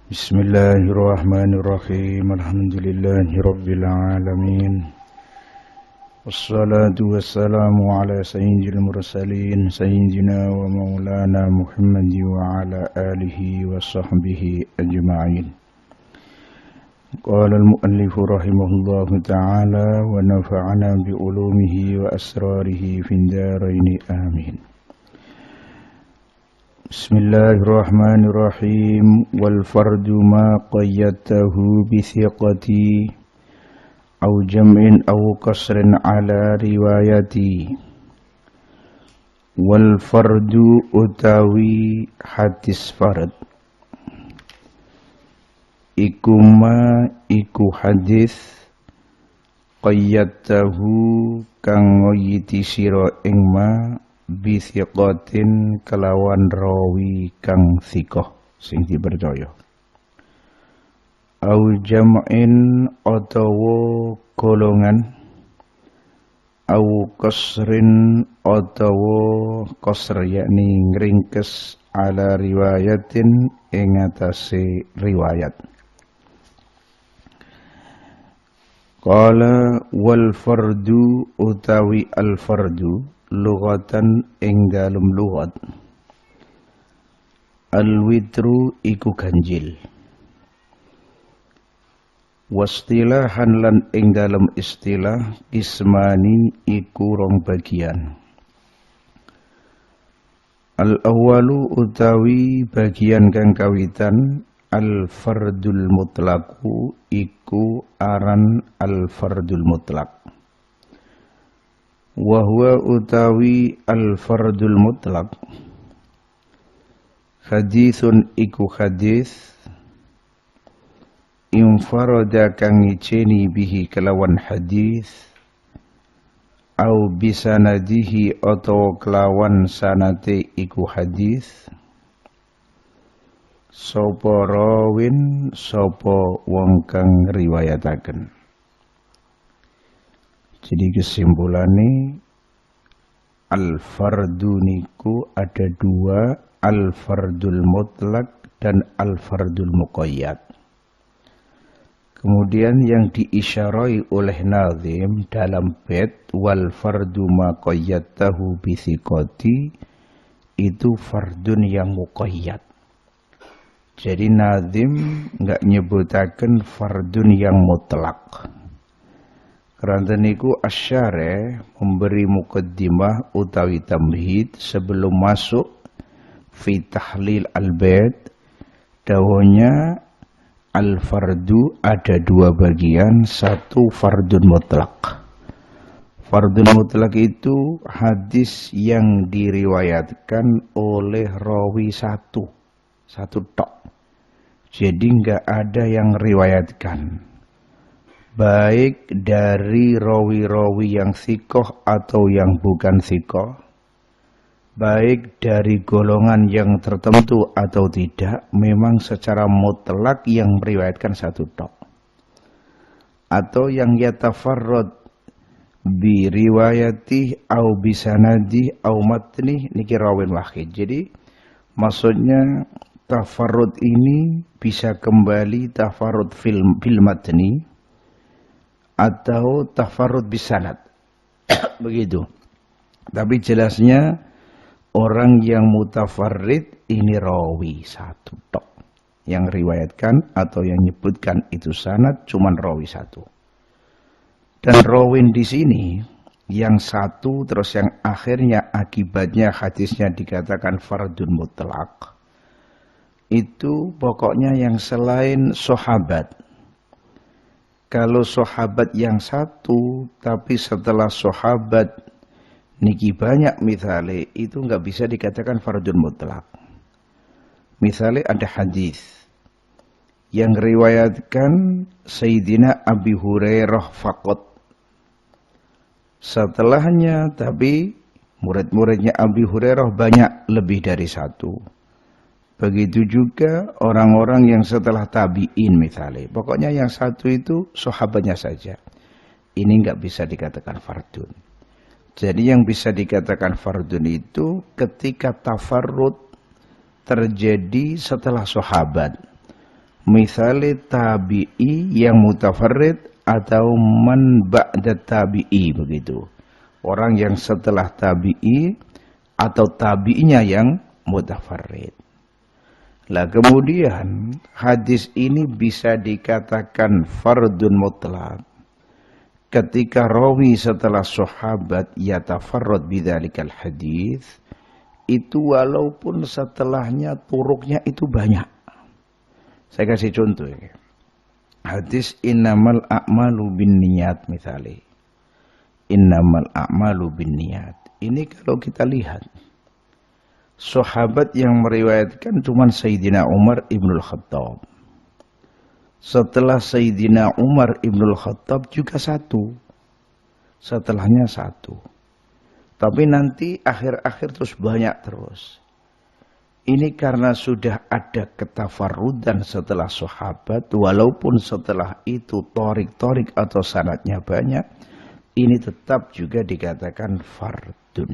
Bismillahirrahmanirrahim. Alhamdulillahirabbil alamin. Wassalatu wassalamu ala sayyidil mursalin sayyidina wa maulana Muhammad wa ala alihi wa sahbihi ajma'in. Qala al-muallif rahimahullahu ta'ala wa nafa'ana bi ulumihi wa asrarihi fid dharain amin. Bismillahirrahmanirrahim. Wal fardu ma qayyatahu bi thiqati aw jam'in aw qasrin ala riwayati. Wal fardu utawi hadis farad iku hadis qayyatahu kang ngoyiti sira ing ma bithiqatin kelawan rawi kang thiqah sing dipercaya au jam'in atawa golongan au qasrin atawa qasr yakni ngringkes ala riwayatin ing atase riwayat. Qala wal fardu utawi al fardu lughatan ing dalem lughat al-witru iku ganjil wastilahan lan ing dalem istilah ismani iku rong bagian. Al-awwalu utawi bagian kang kawitan al-fardul mutlaqu iku aran al-fardul mutlaq. Wa huwa utawi al-fardul mutlaq hadithun iku hadis infarada kang ngiceni bihi kelawan hadis au bisanadihi atau kelawan sanate iku hadis sapa rawin sapa wong kang riwayataken. Jadi kesimpulannya al-fardu niku ada dua, al-fardul mutlak dan al-fardul muqayyad. Kemudian yang diisyarai oleh nazim dalam bait wal fardu ma qayyatahu bi thiqati itu fardun yang muqayyad. Jadi nazim enggak nyebutaken fardun yang mutlak. Karena niku asyare memberi muqaddimah utawi tamhid sebelum masuk fi tahlil al-bait. Dawanya al-fardu ada dua bagian, satu fardun mutlak. Fardun mutlak itu hadis yang diriwayatkan oleh rawi satu tok. Jadi enggak ada yang riwayatkan. Baik dari rawi-rawi yang thiqah atau yang bukan thiqah, baik dari golongan yang tertentu atau tidak, memang secara mutlak yang meriwayatkan satu tok. Atau yang yatafarrad bi riwayatih au bisanadih au matnih niki rawin wahid. Jadi maksudnya tafarrud ini bisa kembali tafarrud fil matni atau tafarrud bisanad. Begitu. Tapi jelasnya orang yang mutafarrid ini rawi satu tok. Yang riwayatkan atau yang nyebutkan itu sanad cuman rawi satu. Dan rawin di sini yang satu terus yang akhirnya akibatnya hadisnya dikatakan fardun mutlak. Itu pokoknya yang selain sahabat. Kalau sahabat yang satu, tapi setelah sahabat niki banyak misalnya, itu nggak bisa dikatakan fardun mutlak. Misalnya ada hadis yang riwayatkan Sayyidina Abi Hurairah faqat. Setelahnya, tapi murid-muridnya Abi Hurairah banyak lebih dari satu. Begitu juga orang-orang yang setelah tabi'in misalnya. Pokoknya yang satu itu sahabatnya saja. Ini nggak bisa dikatakan fardun. Jadi yang bisa dikatakan fardun itu ketika tafarrud terjadi setelah sahabat. Misalnya tabi'i yang mutafarrid atau man ba'da tabi'i begitu. Orang yang setelah tabi'i atau tabi'inya yang mutafarrid. Lah kemudian hadis ini bisa dikatakan fardun mutlak ketika rawi setelah sahabat yatafarrad bidzalikal hadis itu walaupun setelahnya turuknya itu banyak. Saya kasih contoh ya. Hadis innamal a'malu binniyat misalnya. Innamal a'malu binniyat. Ini kalau kita lihat sahabat yang meriwayatkan cuma Sayyidina Umar Ibnul Khattab. Setelah Sayyidina Umar Ibnul Khattab juga satu. Setelahnya satu. Tapi nanti akhir-akhir terus banyak terus. Ini karena sudah ada ketafarrudan setelah sahabat, walaupun setelah itu torik-torik atau sanadnya banyak, ini tetap juga dikatakan fardun.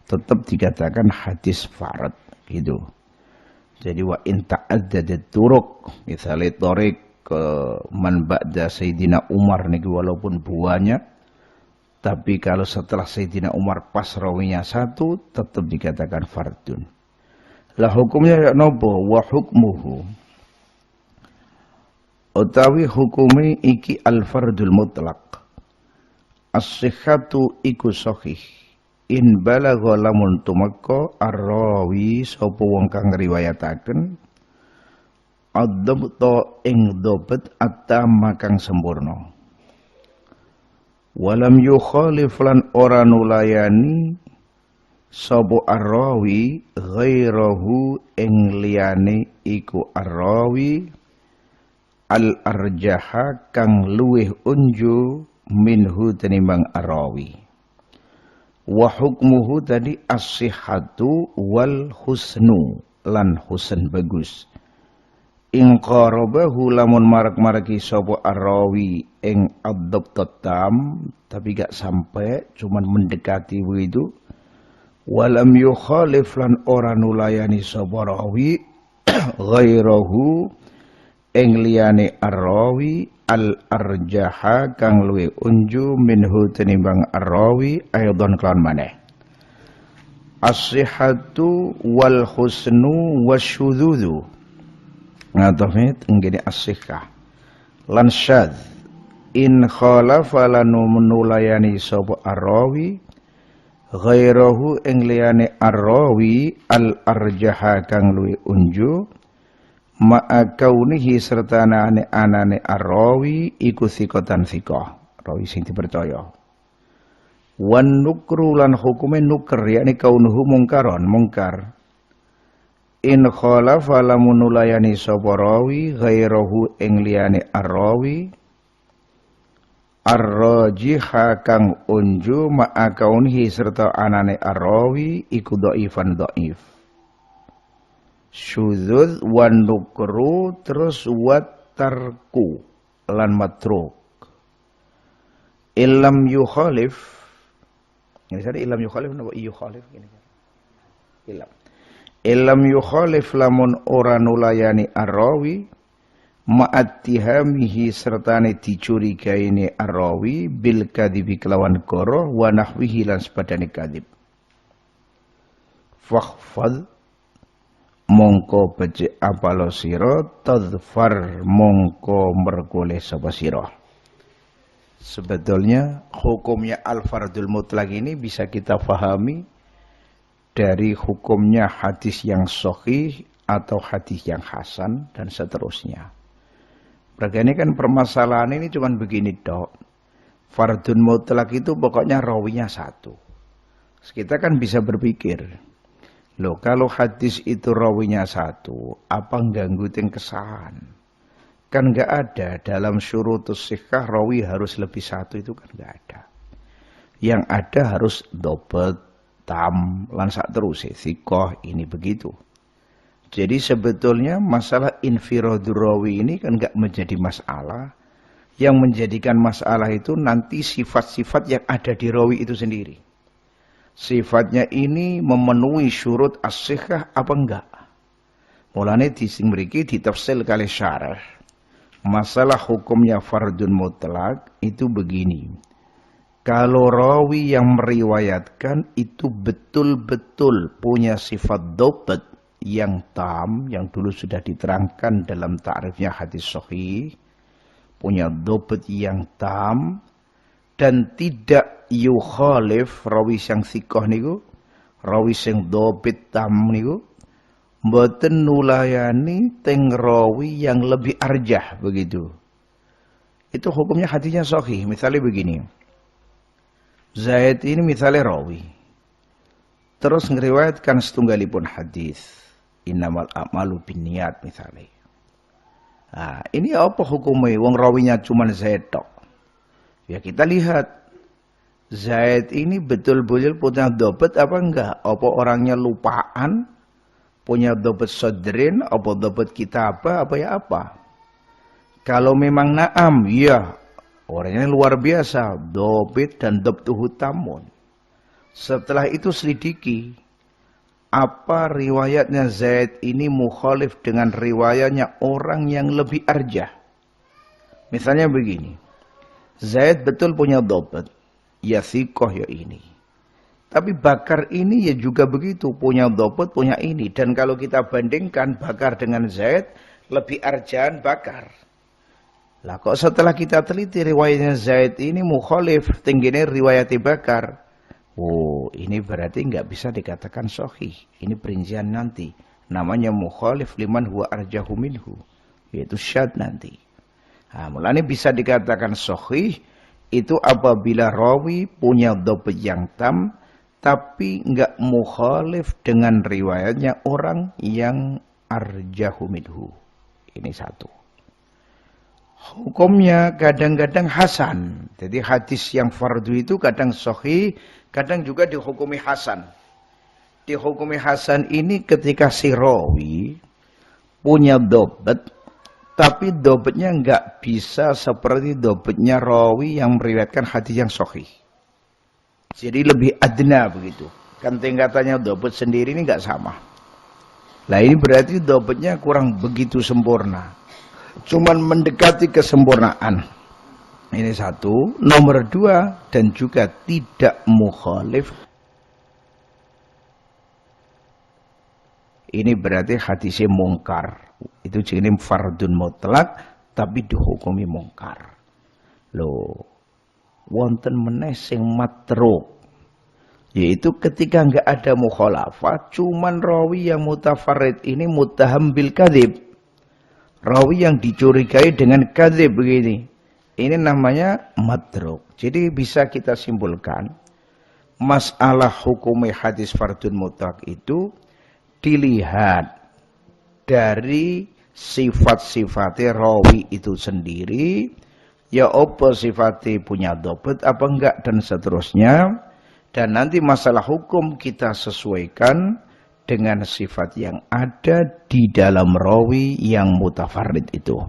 Tetap dikatakan hadis fard, gitu. Jadi wa in ta'addadat turuq, misalnya torik ke man ba'da Sayyidina Umar niki walaupun banyak, tapi kalau setelah Sayyidina Umar pas rawinya satu, tetap dikatakan fardun. Lah hukumnya ya nopo wa hukmuhu utawi hukumi iki al-fardul mutlaq as-sihhatu iku sahih in balagha lamun tumakka ar-rawi sapa wong kang riwayataken ad-dabta ing dhabt at-tamma kang sempurna walam yukhalif lan ora nulayani sapa ar-rawi ghairahu ing liyane iku ar-rawi al-arjaha kang luweh unju minhu tenimbang ar-rawi wa hukmuhu tadi as-sihhatu wal husnu lan husn bagus ing qarabahu lamun marak-maraki sapa ar-rawi ing ad-dabtat tam tapi gak sampai cuman mendekati begitu. Walam yukhalif lan ora nulayani sapa rawi ghairahu ing liyane ar-rawi al-arjaha kang luwe unju minhu tenimbang ar-rawi aidon klan maneh as-sihhatu wal husnu wasyudzudzu ngatofne tenggene as-sihhah lan syadz in khalafa lan nulayani sapa ar-rawi ghairahu ing liyane ar-rawi al-arjaha kang luwi unju ma'a kaunihi serta anane ar-rawi iku sikotan sikoh rawi sing dipercaya wan nukru lan hukume nuker yakni kaunuhu mungkar in khalafa lamun nulayani sapa rawi ghairahu ing liyane ar-rawi ar-rajiha kang unju ma'a kaunihi serta anane ar-rawi iku dhaifan dhaif syudzuz wan nukru terus wat tarku lan matruk illam yukhalif ini tadi illam yukhalif napa yukhalif gini illam yukhalif lamun ora nulayani ar-rawi ma'attihamihi sertane dicurigaine ar-rawi bil kadhibi kelawan goroh wa nahwihi lan sepadane kadhib fakhfad mongko becik apalo sira tadfar mongko merkoleh sapa sira. Sebetulnya hukumnya al-fardul mutlaq ini bisa kita fahami dari hukumnya hadis yang sahih atau hadis yang hasan dan seterusnya. Mereka ini kan permasalahan ini cuma begini dok. Fardun mutlak itu pokoknya rawinya satu. Kita kan bisa berpikir, loh kalau hadis itu rawinya satu, apa ganggu ting kesahan? Kan nggak ada dalam syurutus sihah rawi harus lebih satu itu kan nggak ada. Yang ada harus dobet, tam, lan sak terus sikoh ini begitu. Jadi sebetulnya masalah infiradur rawi ini kan nggak menjadi masalah. Yang menjadikan masalah itu nanti sifat-sifat yang ada di rawi itu sendiri. Sifatnya ini memenuhi syurut as-sihah apa enggak? Mulane di sing mriki ditafsil kali syarah. Masalah hukumnya fardun mutlak itu begini. Kalau rawi yang meriwayatkan itu betul-betul punya sifat dhabt yang tam, yang dulu sudah diterangkan dalam ta'rifnya hadis sahih, punya dhabt yang tam dan tidak yukhalif rawi yang thiqah niku, rawi sing dhabt tam niku mboten nulayani teng rawi yang lebih arjah begitu. Itu hukumnya hadisnya sahih. Misalnya begini. Zaid ini misalnya rawi. Terus ngeriwayatkan setunggalipun hadis. Innamal a'malu binniyat misalnya. Nah, ini apa hukumnya? Wong rawinya cuma Zaid tok. Ya kita lihat. Zaid ini betul-betul punya dhabt apa enggak? Apa orangnya lupaan? Punya dhabt sadrin? Apa dhabt kitabah? Apa ya apa? Kalau memang na'am, ya. Orangnya luar biasa, dhabt dan dhabtuhu tamun. Setelah itu selidiki, apa riwayatnya Zaid ini mukhalif dengan riwayatnya orang yang lebih arjah. Misalnya begini, Zaid betul punya dhabt, ya thiqah ya ini. Tapi Bakar ini ya juga begitu, punya dhabt, punya ini. Dan kalau kita bandingkan Bakar dengan Zaid, lebih arjahan Bakar. Lah kok setelah kita teliti riwayatnya Zaid ini mukhalif tingginya riwayat Bakar. Oh, ini berarti nggak bisa dikatakan sahih. Ini perincian nanti. Namanya mukhalif liman huwa arjahu minhu. Yaitu syad nanti. Nah, mulanya bisa dikatakan sahih itu apabila rawi punya dhabt yang tam tapi nggak mukhalif dengan riwayatnya orang yang arjahu minhu. Ini satu. Hukumnya kadang-kadang hasan. Jadi hadis yang fardu itu kadang sahih, kadang juga dihukumi hasan. Dihukumi hasan ini ketika si rawi punya dhabt, tapi dhabtnya enggak bisa seperti dhabtnya rawi yang meriwayatkan hadis yang sahih. Jadi lebih adna begitu. Kan tingkatannya dhabt sendiri ini enggak sama. Lah ini berarti dhabtnya kurang begitu sempurna. Cuman mendekati kesempurnaan. Ini satu. Nomor dua, dan juga tidak mukhalif. Ini berarti hadisnya mungkar. Itu jenis fardun mutlak, tapi dihukumi mungkar. Loh, wonten meneh sing matruk. Yaitu ketika enggak ada mukhalafah, cuman rawi yang mutafarrid ini muttaham bil kadzib. Rawi yang dicurigai dengan kadzib begini. Ini namanya matruk. Jadi bisa kita simpulkan. Masalah hukum hadis fardun mutlak itu dilihat dari sifat-sifatnya rawi itu sendiri. Ya apa sifatnya punya dhabt apa enggak dan seterusnya. Dan nanti masalah hukum kita sesuaikan dengan sifat yang ada di dalam rawi yang mutafarrid itu.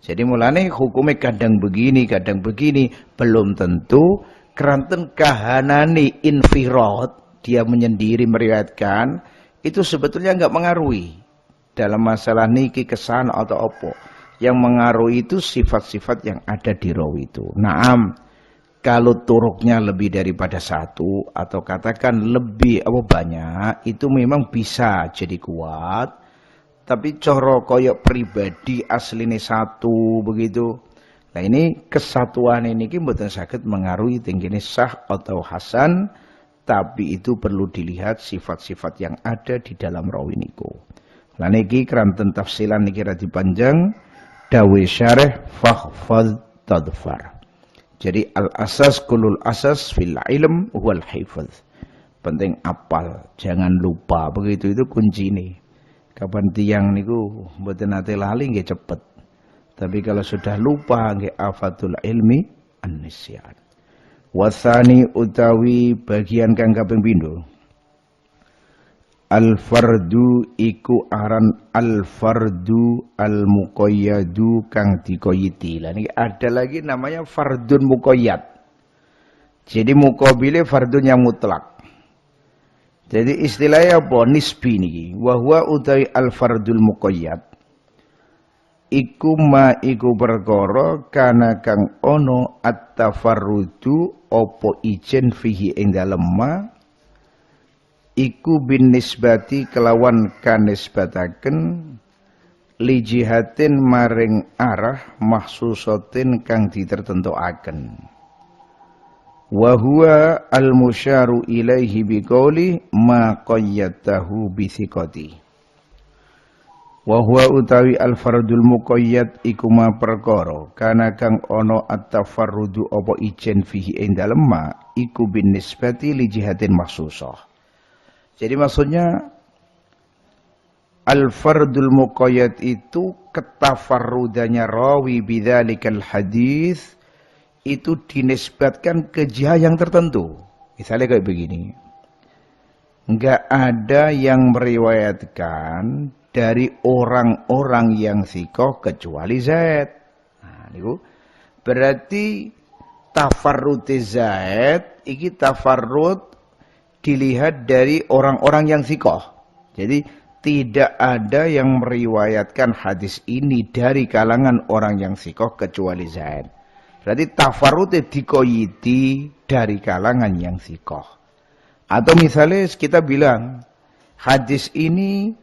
Jadi mulane hukumnya kadang begini, belum tentu keranten kahanani infirad, dia menyendiri meriwayatkan, itu sebetulnya enggak mengaruhi dalam masalah niki kesan atau apa. Yang mengaruhi itu sifat-sifat yang ada di rawi itu. Naam, kalau turuknya lebih daripada satu atau katakan lebih banyak, itu memang bisa jadi kuat. Tapi coro koyok pribadi aslinya satu begitu. Nah ini kesatuan ini mboten saged mengaruhi tingginya sah atau hasan, tapi itu perlu dilihat sifat-sifat yang ada di dalam rawi niku. Lah niki keranten tafsilan niki radi panjang, dawe syarih fakhfadh tadfar. Jadi al-asas kulul asas fil ilm huwal hifdz. Penting apal, jangan lupa. Begitu itu kunci nih. Kapan tiang niku mboten nate lali nggih cepet. Tapi kalau sudah lupa nggih afatul ilmi an-nisyan. Wasani utawi bagian kang kaping pindho. Al-fardu iku aran al-fardu al-muqayyadu kang dikoyiti. Lah ini ada lagi namanya fardun muqayyad. Jadi muqabile fardun yang mutlak. Jadi istilahnya apa? Nisbi niki. Wa huwa utawi al-fardul muqayyad. Iku ma iku perkara kana kang ono at-tafarrudu apa ijen fihi ing dalem ma iku bin nisbati kelawan kanisbataken li jihatin maring arah mahsusatin kang ditertentuaken. Wa huwa al-musyaru ilaihi biqauli ma qayyadahu bi thiqati. Wa huwa utawi al-fardul muqayyad iku ma perkara kana kang ana at-tafarrudu apa ijen fihi ing dalem ma iku bin nisbati li jihatin mahsusah. Jadi maksudnya al-fardul muqayyad itu ketafarrudannya rawi bidzalikal hadis itu dinisbatkan ke jihad yang tertentu. Misalnya kayak begini. Enggak ada yang meriwayatkan dari orang-orang yang sikoh kecuali Zaid. Nah, niku berarti tafarrud Zaid iki tafarrud dilihat dari orang-orang yang sikoh. Jadi tidak ada yang meriwayatkan hadis ini dari kalangan orang yang sikoh kecuali Zaid. Berarti tafarrudnya dikoyiti dari kalangan yang sikoh. Atau misalnya kita bilang, hadis ini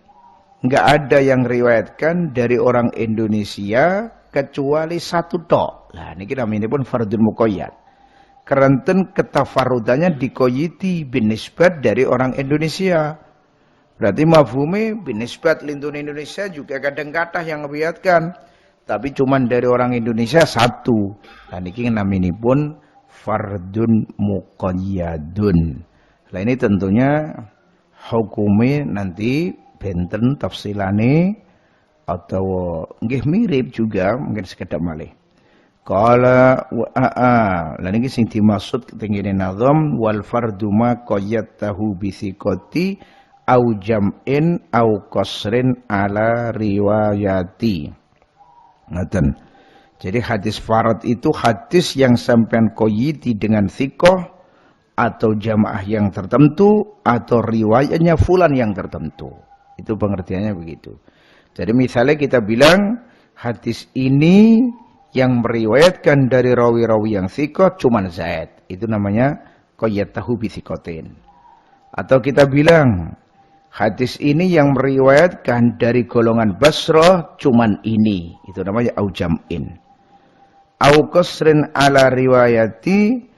nggak ada yang riwayatkan dari orang Indonesia kecuali satu tok. Nah, ini namanya pun fardul muqayyad. Kerenten ketafarrudannya dikoyiti binisbat dari orang Indonesia. Berarti mafhume binisbat lintun Indonesia juga kadang kathah yang meriwayatkan. Tapi cuman dari orang Indonesia satu. Dan ini namanya pun fardun muqayyadun. Nah ini tentunya hukumnya nanti benten tafsilane atau nggih mirip juga mungkin sekedap malih. Qala wa lan iki sing dimaksud tengene nazam wal fardu ma qayyatahu bi thiqati au jam'in au qasrin ala riwayati. Ngaten. Jadi hadis farad itu hadis yang sampean koyiti dengan thikoh atau jamaah yang tertentu atau riwayatnya fulan yang tertentu. Itu pengertiannya begitu. Jadi misalnya kita bilang hadis ini yang meriwayatkan dari rawi-rawi yang thikoh cuman Zaid. Itu namanya qayyatahu bi thikotin. Atau kita bilang hadis ini yang meriwayatkan dari golongan Basrah cuman ini. Itu namanya aujam'in. Au qasrin ala riwayati.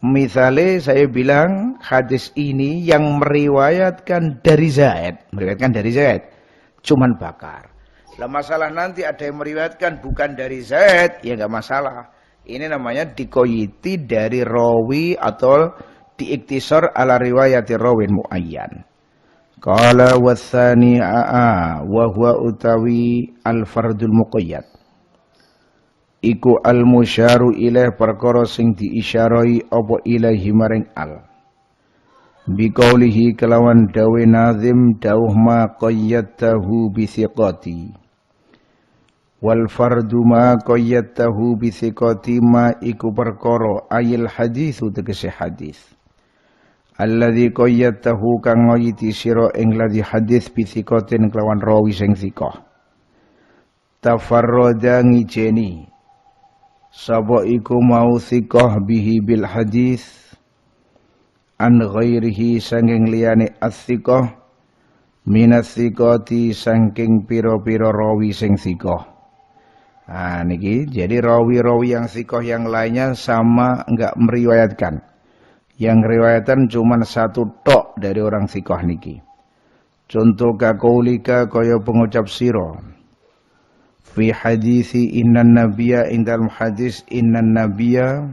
Misalnya saya bilang hadis ini yang meriwayatkan dari Zaid. Meriwayatkan dari Zaid. Cuman Bakar. Lah masalah nanti ada yang meriwayatkan bukan dari Zaid. Ya enggak masalah. Ini namanya dikoyiti dari rawi atau diiktisar ala riwayati rawin muayyan. Qala wathani wa huwa utawi al-fardul muqayyad. Iku al-musyaru ilaih perkara sing diisyarai apa ilaihi maring al. Biqaulihi kelawan dawe nazim dawuh ma qayyadtahu bi thiqati. Wal fardu ma qayyadtahu bi thiqati ma iku perkara ayil hadis tegese hadis. Alladzi qayyadtahu kang ngoyiti sira ing ladzi hadis bi thiqatin kelawan rawi sing thiqah. Tafarrada ngijeni sapa iku mau thiqah bihi bil hadis an ghairihi sanging liyane as-thiqah minas thiqati saking pira-pira rawi sing thiqah. Nah niki jadi rawi-rawi yang thiqah yang lainnya sama enggak meriwayatkan. Yang riwayatan cuma satu tok dari orang thiqah niki. Contoh kaqaulika kaya pengucap sira. Fi hadisi innan nabiyya indal hadis innan nabiyya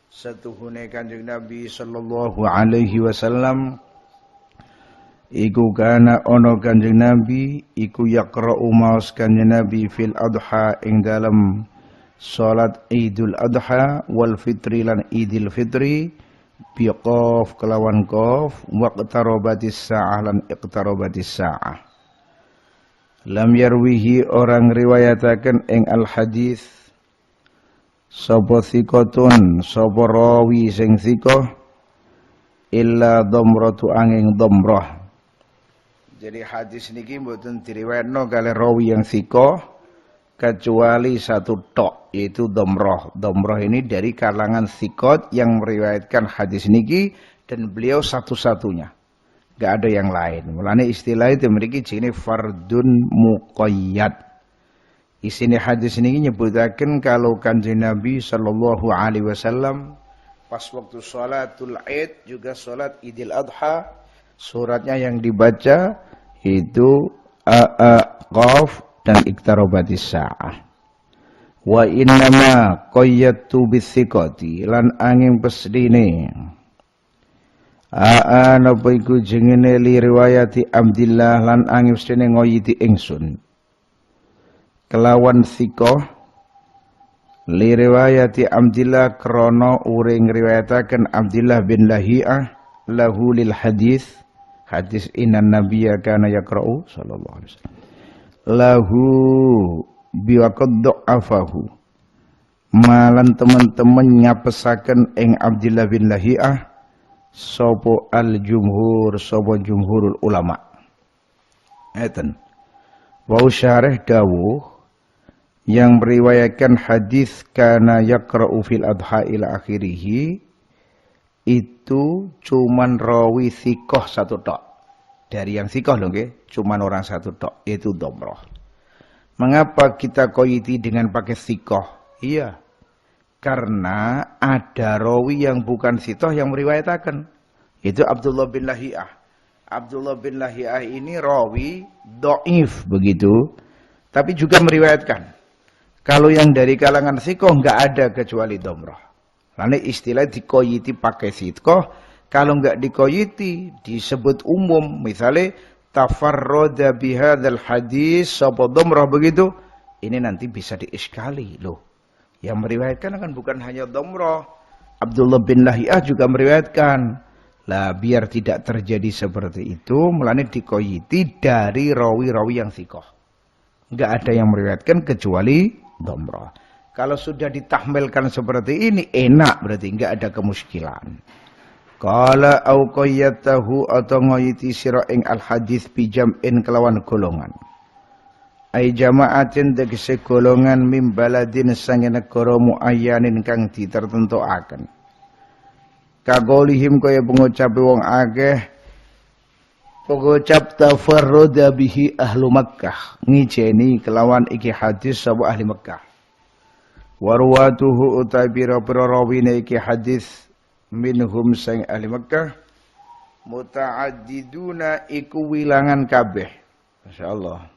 satuhune Kanjeng Nabi sallallahu alaihi wasallam iku kana ana Kanjeng Nabi iku yaqra'u maos Kanjeng Nabi fil adha ing dalam salat Idul Adha wal fitri lan Idul Fitri biqaf kelawan qaf waqtarabatis sa'ah lan iqtarabatis sa'ah. Lam yarwihi orang riwayataken ing al hadis sapa thiqatun sapa rawi sing thiqah illa dhamratu angin dhamrah. Jadi hadis niki mboten diriwayatno kalih rawi yang sikoh kecuali satu tok, yaitu dhamrah. Dhamrah ini dari kalangan sikot yang meriwayatkan hadis niki dan beliau satu-satunya. Gak ada yang lain. Mulane istilah itu memiliki jenis fardun muqayyad. Isine hadis niki nyebutaken kalau Kanjeng Nabi sallallahu alaihi wasallam pas waktu sholatul Id juga sholat Idul Adha, suratnya yang dibaca itu Qaf dan iqtarabatis sa'ah. Wa innama qayyatu bithiqati lan angin pesdine. Napa iku jengene li riwayati Abdillah lan angin pesdine ngoyiti ingsun. Kelawan thiqah li riwayati Abdillah krana uring riwayataken Abdillah bin Lahi'ah lahu lil hadis. Hadis inna nabiyya kana yaqra'u sallallahu alaihi wasallam. Lahu biwaqad do'afahu. Malan teman-teman nyapesaken ing Abdillah bin Lahi'ah sapa al-jumhur sapa jumhurul ulama. Eten. Wa syarih dawuh yang meriwayatkan hadis kana yaqra'u fil adha ila akhirih itu cuman rawi sikoh satu tok. Dari yang sikoh loh nggih, cuman orang satu tok, yaitu dhamrah. Mengapa kita qayyiti dengan pakai sikoh? Iya. Karena ada rawi yang bukan sikoh yang meriwayataken. Itu Abdullah bin Lahi'ah. Abdullah bin Lahi'ah ini rawi dhaif begitu, tapi juga meriwayatkan. Kalau yang dari kalangan sikoh enggak ada kecuali dhamrah. Karena istilah dikoyiti pakai sitkoh, kalau enggak dikoyiti disebut umum. Misalnya tafarroda bihadzal hadis sapa dhamrah begitu, ini nanti bisa diiskali loh. Yang meriwayatkan kan bukan hanya dhamrah, Abdullah bin Lahi'ah juga meriwayatkan. Lah biar tidak terjadi seperti itu, mulane dikoyiti dari rawi-rawi yang sikoh. Enggak ada yang meriwayatkan kecuali dhamrah. Kalau sudah ditahmilkan seperti ini, enak berarti enggak ada kemuskilan. Qala au qayyatahu atau ngoyiti sira ing al hadis bijam'in kelawan golongan. Ai jama'atin tegese golongan mim baladin sange negara muayyanin kang ditertentuaken. Kagolihim kaya pengucap wong akeh pengucap tafarrada bihi ahlu Makkah. Ngijeni kelawan iki hadis sapa ahli Makkah. Warwatuhu utai pira-pira rawine iki hadis minhum sang ahli Makkah muta'addiduna iku wilangan kabeh. Masyaallah.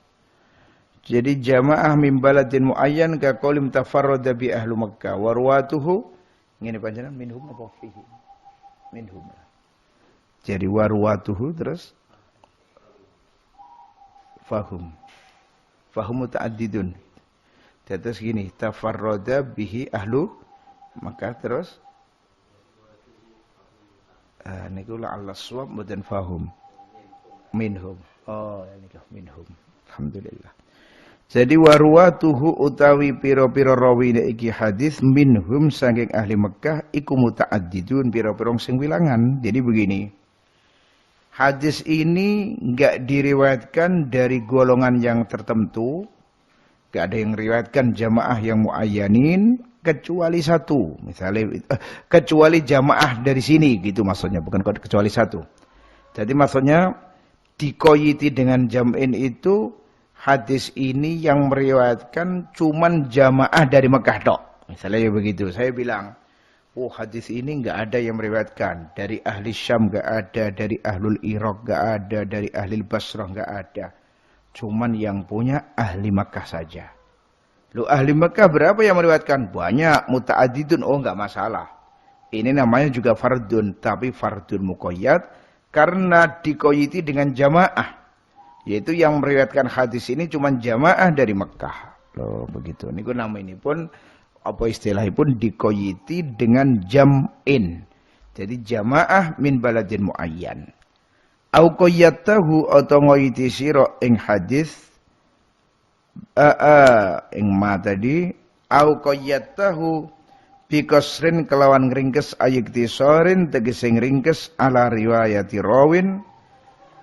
Jadi jamaah min baladin muayyan ka qalim tafarrada bi ahli Makkah warwatuhu ngene panjenengan minhum apa fihi? Minhum. Jadi warwatuhu terus fahum. Fahum muta'addidun. Terus gini, tafarroda bihi ahlu, maka terus niku la'alla suwab mboten fahum minhum. Oh, ini minhum. Alhamdulillah. Jadi warwatuhu utawi pira-pira rawine iki hadis minhum saking ahli Mekah iku muta'addidun pira-pira sing wilangan. Jadi begini. Hadis ini enggak diriwayatkan dari golongan yang tertentu. Gak ada yang meriwayatkan jamaah yang muayyanin kecuali satu. Misalnya kecuali jamaah dari sini gitu maksudnya, bukan kecuali satu. Jadi maksudnya dikoyiti dengan jam'in itu hadis ini yang meriwayatkan cuman jamaah dari Mekah tok. Misalnya begitu. Saya bilang, oh hadis ini enggak ada yang meriwayatkan dari ahli Syam, enggak ada dari ahlul Iraq, enggak ada dari ahli Basrah, enggak ada. Cuman yang punya ahli Makkah saja. Lu ahli Makkah berapa yang meriwayatkan? Banyak, muta'addidun. Oh enggak masalah. Ini namanya juga fardun, tapi fardun muqayyad karena dikoyiti dengan jamaah. Yaitu yang meriwayatkan hadis ini cuman jamaah dari Makkah. Loh begitu. Niku nama ini pun apa istilahnya pun dikoyiti dengan jam'in. Jadi jamaah min baladin muayyan. Au qayyatahu atau ngoyiti sira ing hadis ing ma tadi au qayyatahu Bikosrin kelawan ngringkes ayiktisorin tegese ngringkes ala riwayati rawin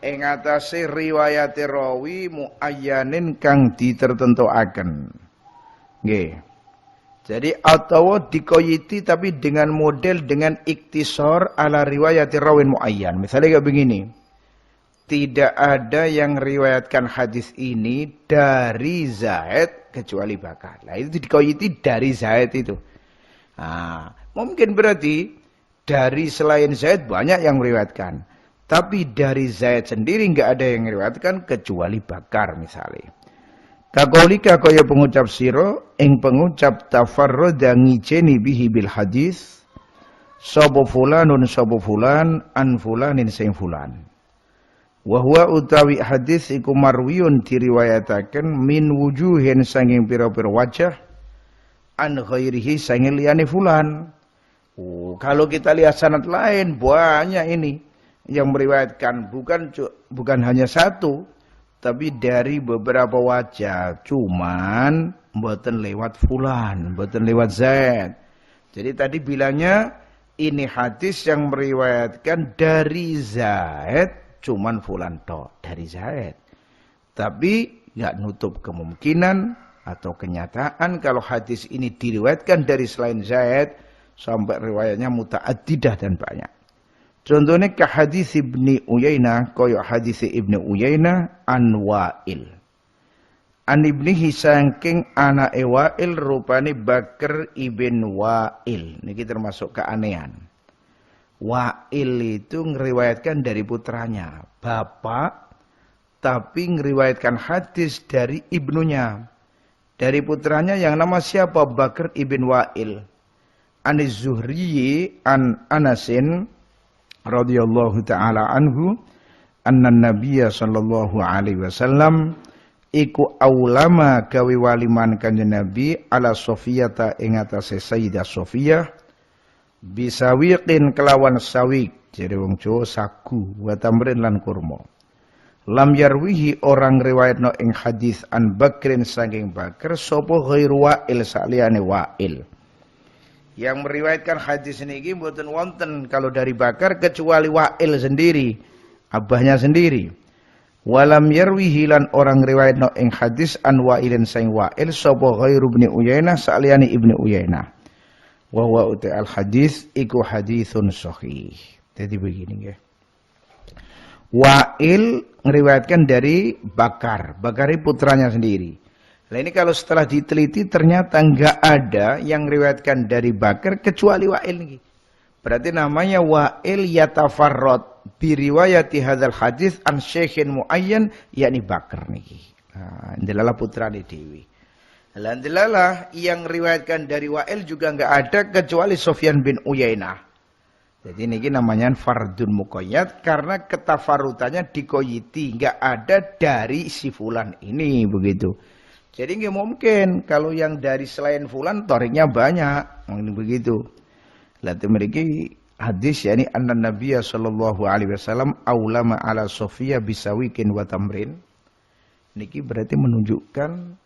ing atase riwayati rawi muayyanin kang ditertentuaken. Nggih. Jadi atau dikoyiti tapi dengan model dengan iktisor ala riwayati rawin muayyan. Misalnya kayak begini. Tidak ada yang riwayatkan hadis ini dari Zaid kecuali Bakar. Nah, itu dikoyiti dari Zaid itu. Nah, mungkin berarti dari selain Zaid banyak yang meriwayatkan. Tapi dari Zaid sendiri enggak ada yang meriwayatkan kecuali Bakar misalnya. Kakolika kaya pengucap siro, ing pengucap tafarroda ngijeni bihi bil hadis, sopo fulanun sopo fulan, an fulanin sing fulan. Wahwa utawi hadis iku marwiyun diriwayataken min wujuhin sanging pira-pira wajah, an ghairihi sanging liyane fulan. Kalau kita lihat sanad lain banyak ini yang meriwayatkan bukan hanya satu, tapi dari beberapa wajah, cuman mboten lewat fulan, mboten lewat Zaid. Jadi tadi bilangnya ini hadis yang meriwayatkan dari Zaid, cuman fulan tok dari Zaid. Tapi nggak nutup kemungkinan atau kenyataan kalau hadis ini diriwayatkan dari selain Zaid sampai riwayatnya mutaaddidah dan banyak. Contohnya ke hadis Ibni Uyainah, kaya hadis Ibni Uyainah an Wa'il. An Ibnihi saking anake Wa'il rupane Bakar ibn Wa'il. Niki termasuk keanehan. Wa'il itu ngeriwayatkan dari putranya, bapak, tapi ngeriwayatkan hadis dari ibnunya. Dari putranya yang nama siapa? Bakar ibn Wa'il. An Zuhri an Anasin radhiyallahu taala anhu anna nabiyya sallallahu alaihi wasallam iku aulama gawe waliman kanjeng Nabi ala Sofiyata ing atase Sayyidah Sofiyah bisawiqin kelawan sawik jere wong Jawa sagu wa tamrin lan kurma. Lam yarwihi orang riwayatno ing hadis an Bakrin saking Bakar sapa ghairu Wa'il saliyane Wa'il. Yang meriwayatkan hadis niki mboten wonten kalau dari Bakar kecuali Wa'il sendiri, abahnya sendiri. Walam yarwihi lan orang riwayatno ing hadis an Wa'ilin saing Wa'il sapa ghairu Ibnu Uyainah saliyane Ibnu Uyainah. Wa huwa al hadis iku hadisun sahih. Jadi begini nggih. Wa'il ngeriwayatkan dari Bakar, Bakari putranya sendiri. Nah ini kalau setelah diteliti ternyata enggak ada yang riwayatkan dari Bakar kecuali Wa'il nih. Berarti namanya Wa'il yatafarrad bi riwayati hadzal hadis an syekhin muayyan yakni Bakar nih. Nah, indilalah putra Dewi. Alhamdulillah yang riwayatkan dari Wa'il juga enggak ada kecuali Sufyan bin Uyainah. Jadi ini namanya fardun muqayyad karena ketafarutannya dikoyiti enggak ada dari si fulan ini begitu. Jadi nggak mungkin kalau yang dari selain fulan toriknya banyak, begitu. Lihat memiliki hadis yakni anna Nabiya sallallahu alaihi wasallam aulama ala Sofia bisawikin wa tamrin. Niki berarti menunjukkan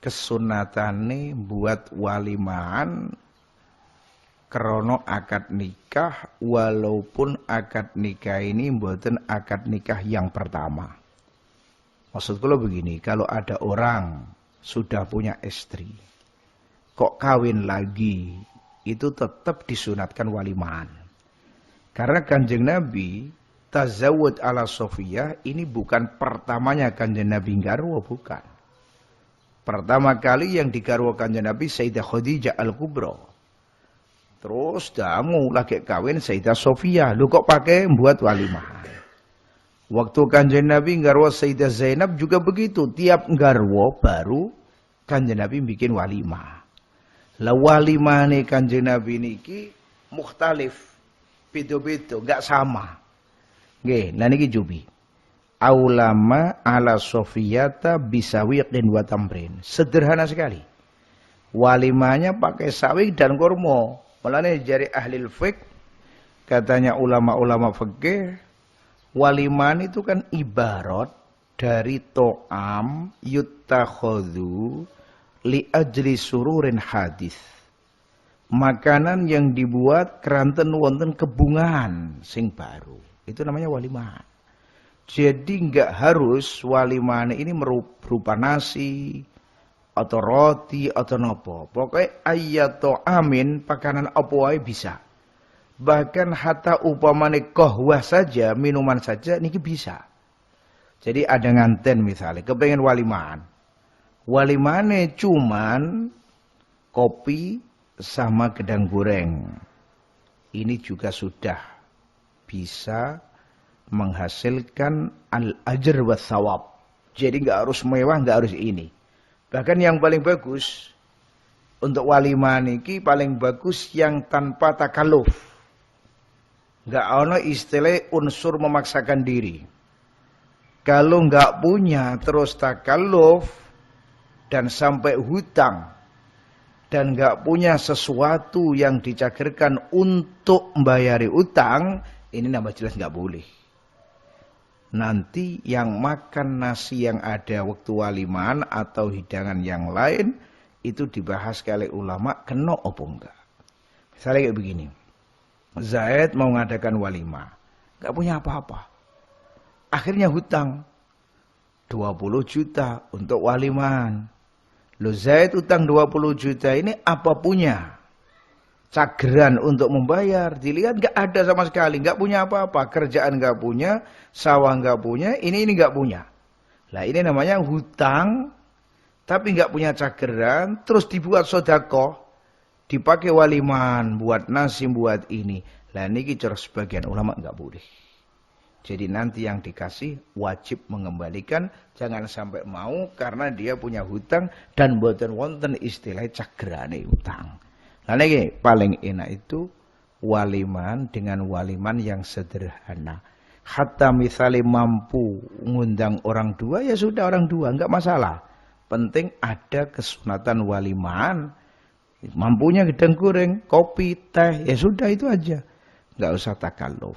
kesunatane buat walimaan krono akad nikah walaupun akad nikah ini mboten akad nikah yang pertama. Maksud kula begini, kalau ada orang sudah punya istri, kok kawin lagi, itu tetap disunatkan walimaan. Karena Kanjeng Nabi, tazawwud ala Sofiyah, ini bukan pertamanya Kanjeng Nabi garwa, bukan. Pertama kali yang digarwa Kanjeng Nabi, Sayyidah Khadijah Al-Kubra. Terus damu lagi kawin Sayyidah Sofiyah, lu kok pakai buat walimaan. Waktu Kanjeng Nabi nggarwa Sayyidah Zainab juga begitu. Tiap nggarwa baru Kanjeng Nabi bikin walimah. Lah walimah nih Kanjeng Nabi niki mukhtalif. Beda-beda, enggak sama. Nggih, nah niki jubi. Aulama ala Sofiyata bisawiqin wa tamrin. Sederhana sekali. Walimahnya pakai sawik dan kurma. Mulane jari ahli fiqh katanya ulama-ulama fikih waliman itu kan ibarat dari to'am yuttakhadhu li ajli sururin hadis. makanan yang dibuat keranten wonten kebungan sing baru. Itu namanya walimah. Jadi enggak harus walimah ini berupa nasi atau roti atau nopo. Pokoknya ayyato amin pakanan apa wae bisa. Bahkan hatta upamane kohwah saja, minuman saja niki bisa. Jadi ada nganten misalnya kepengen walimahan. Walimane cuman kopi sama gedang goreng. Ini juga sudah bisa menghasilkan al-ajr wa thawab. Jadi nggak harus mewah, nggak harus ini. Bahkan yang paling bagus untuk walimah niki paling bagus yang tanpa takalluf. Nggak ono istilah unsur memaksakan diri. Kalau nggak punya terus takalluf dan sampai hutang dan nggak punya sesuatu yang dicagerkan untuk membayari utang, ini nama jelas nggak boleh. Nanti yang makan nasi yang ada waktu waliman atau hidangan yang lain itu dibahas oleh ulama kena apa enggak. Misalnya kayak begini. Zaid mau mengadakan walimah, nggak punya apa-apa. Akhirnya hutang 20 juta untuk waliman. Lo Zaid utang 20 juta ini apa punya? Cageran untuk membayar, dilihat nggak ada sama sekali, nggak punya apa-apa, kerjaan nggak punya, sawah nggak punya, ini nggak punya. Lah ini namanya hutang, tapi nggak punya cageran, terus dibuat sodako, dipakai waliman, buat nasi, buat ini. Lah ini cara sebagian ulama nggak boleh. Jadi nanti yang dikasih wajib mengembalikan, jangan sampai mau karena dia punya hutang dan boten wonten istilah cagerane hutang. Nah ini paling enak itu waliman dengan waliman yang sederhana. Hatta misalnya mampu ngundang orang dua, ya sudah orang dua, enggak masalah. Penting ada kesunatan waliman. Mampunya gedang goreng, kopi, teh, ya sudah itu aja. Enggak usah takalluf.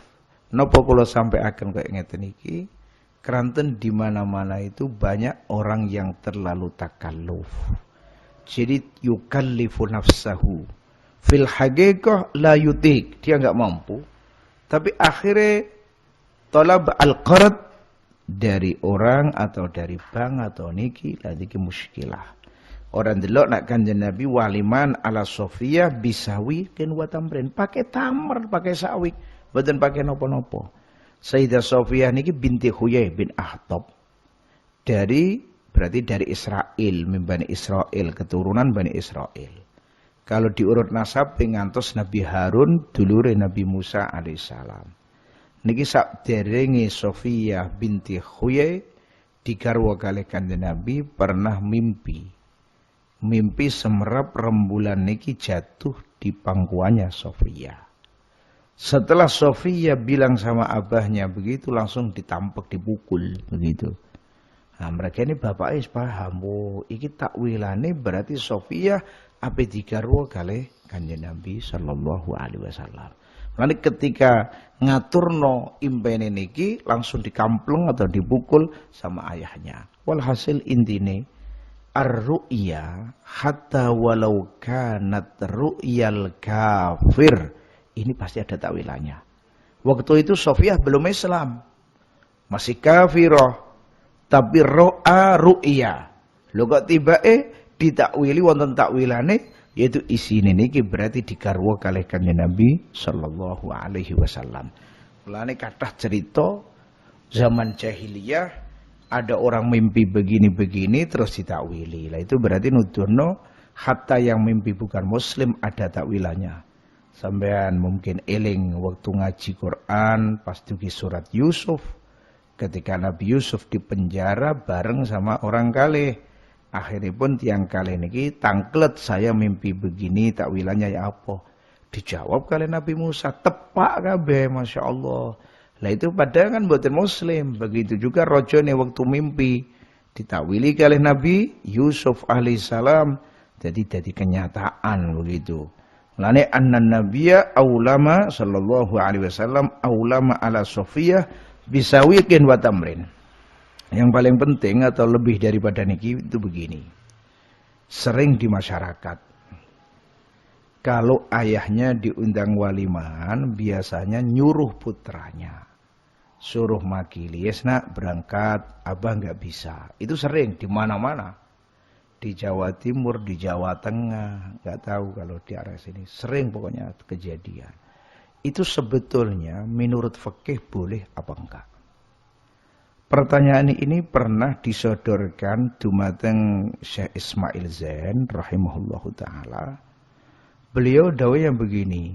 Napa kula sampai akan kayak ngeten iki? Keranten di mana-mana itu banyak orang yang terlalu takalluf. Jadi yukallifu nafsahu fil haqiqah la yutik, dia enggak mampu. Tapi akhirnya talab al-qard dari orang atau dari bank atau niki lagi muskilah. Orang delok nak Kanjeng Nabi waliman ala Sofiyah bisawi dan watamrin, pakai tamar, pakai sawi, mboten pakai nopo-nopo. Sayyidah Sofiyah niki binti Huyai bin Akhtab. Berarti dari Israel, Bani Israel, keturunan Bani Israel. Kalau diurut nasab ngantos Nabi Harun dulure Nabi Musa alaihissalam. Niki sakderenge Sofiyah binti Huyai digarwa kalih Kanjeng Nabi pernah mimpi. Mimpi semerap rembulan niki jatuh di pangkuannya Sofiyah. Setelah Sofiyah bilang sama abahnya begitu langsung ditampak dipukul begitu. Nah mereka ini bapaknya paham, oh iki takwilane berarti Sofiyah ape digarwa kalih Kanjeng Nabi sallallahu alaihi wasallam. Nanti ketika ngaturno impene niki langsung dikampleng atau dipukul sama ayahnya. Walhasil intine ar-ru'ya hatta walau kanat ru'yal kafir. Ini pasti ada takwilannya. Waktu itu Sofiyah belum Islam. Masih kafirah. Tapi ro'a ru'ya. Lho kok tiba ditakwili wonten takwilane yaitu isine niki berarti digarwa kalih Kanjeng Nabi sallallahu alaihi wasallam. Mulane kathah cerita zaman jahiliyah ada orang mimpi begini-begini terus ditakwili. Lah itu berarti nuduhno hatta yang mimpi bukan muslim ada takwilannya. Sampean mungkin eling waktu ngaji Quran pas dugi surat Yusuf. Ketika Nabi Yusuf dipenjara bareng sama orang kalih. Akhirnya pun tiang kalih niki tangklet saya mimpi begini takwilannya ya apa? Dijawab kalih Nabi Musa tepak kabeh Masya Allah. Lah itu padahal kan buatan muslim. Begitu juga rojone waktu mimpi ditakwili kalih Nabi Yusuf alaihissalam. Jadi kenyataan begitu. Lane annan nabiyya aulama sallallahu alaihi wasallam aulama ala Sofiyah bisawiqin wa tamrin. Yang paling penting atau lebih daripada niki itu begini. Sering di masyarakat Kalau ayahnya diundang walimahan, biasanya nyuruh putranya. Suruh makili, yes nak berangkat, abah nggak bisa. Itu sering di mana-mana. Di Jawa Timur, di Jawa Tengah, nggak tahu kalau di arah sini. Sering pokoknya kejadian. Itu sebetulnya menurut fikih boleh apa enggak? Pertanyaan ini pernah disodorkan dumateng Syekh Ismail Zain rahimahullahu taala. Beliau dawuh yang begini,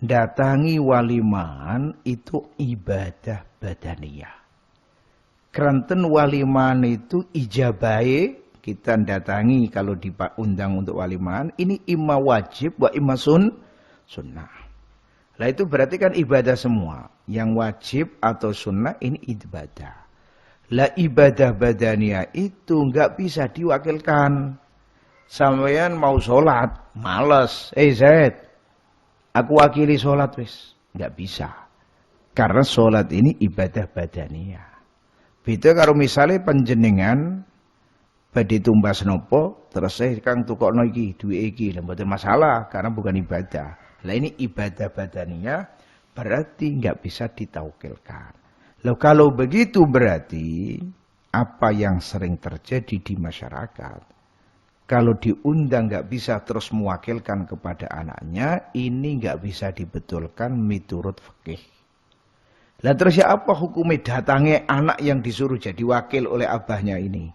datangi walimahan itu ibadah badaniyah. Keranten walimahan itu ijabahe kita datangi kalau diundang untuk walimahan, ini imma wajib wa imma sunnah. Lah itu berarti kan ibadah semua. Yang wajib atau sunnah ini ibadah. Lah ibadah badaniyah itu nggak bisa diwakilkan. Sampeyan mau sholat, males. Zaid, aku wakili sholat wis. Nggak bisa. Karena sholat ini ibadah badaniyah. Beda kalau misalnya panjenengan badhe tumbas nopo, terus kang tukokno iki, duwe iki, lha mboten masalah karena bukan ibadah. Lah ini ibadah badaniyah berarti nggak bisa ditaukilkan. Loh kalau begitu berarti apa yang sering terjadi di masyarakat? Kalau diundang nggak bisa terus mewakilkan kepada anaknya, ini nggak bisa dibetulkan miturut fikih. Lah terus ya apa hukumnya datangnya anak yang disuruh jadi wakil oleh abahnya ini?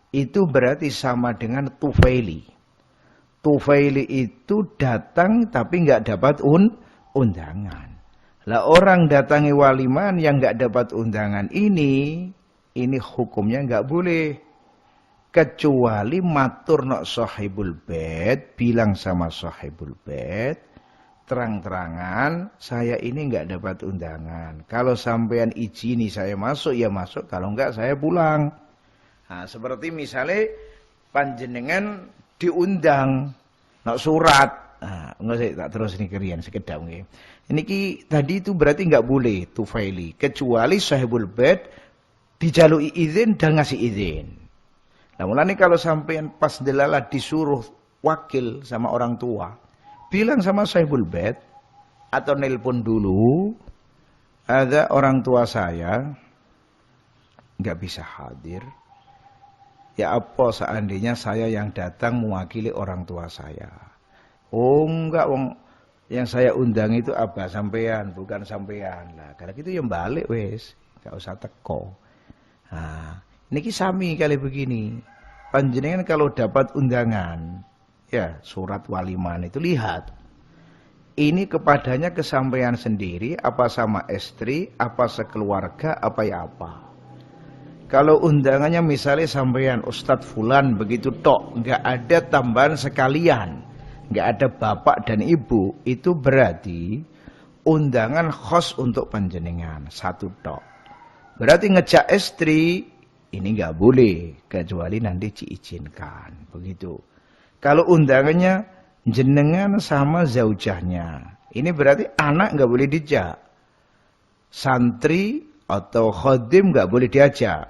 Itu berarti sama dengan tufaili. Tufaili itu datang tapi nggak dapat undangan. Lah orang datangi walimahan yang nggak dapat undangan ini hukumnya nggak boleh. Kecuali matur nok sahibul bait, bilang sama sahibul bait, terang-terangan saya ini nggak dapat undangan. Kalau sampean izini saya masuk ya masuk, kalau enggak saya pulang. Nah, seperti misalnya panjenengan diundang nok surat. Nah, enggak saya tak terus ini kerian sekedap nggih. Niki tadi itu berarti nggak boleh tufaili kecuali sahibul bait dijalui izin dan ngasih izin. Nah, mulane kalau sampean pas delala disuruh wakil sama orang tua, bilang sama sahibul bait atau nelpon dulu, ada orang tua saya nggak bisa hadir. Ya apa seandainya saya yang datang mewakili orang tua saya? Oh enggak, yang saya undang itu abah sampean, bukan sampean. Lah, karena gitu yang balik wes, enggak usah teko. Nah, niki sami kali begini. Panjenengan kalau dapat undangan, ya surat walimahan itu lihat. Ini kepadanya kesampaian sendiri, apa sama istri, apa sekeluarga, apa ya apa. Kalau undangannya misalnya sampean Ustadz Fulan begitu tok, nggak ada tambahan sekalian, nggak ada bapak dan ibu, itu berarti undangan khos untuk panjenengan satu tok. Berarti ngejak istri ini nggak boleh kecuali nanti diizinkan begitu. Kalau undangannya jenengan sama zaujahnya, ini berarti anak nggak boleh dijak, santri atau khodim nggak boleh diajak,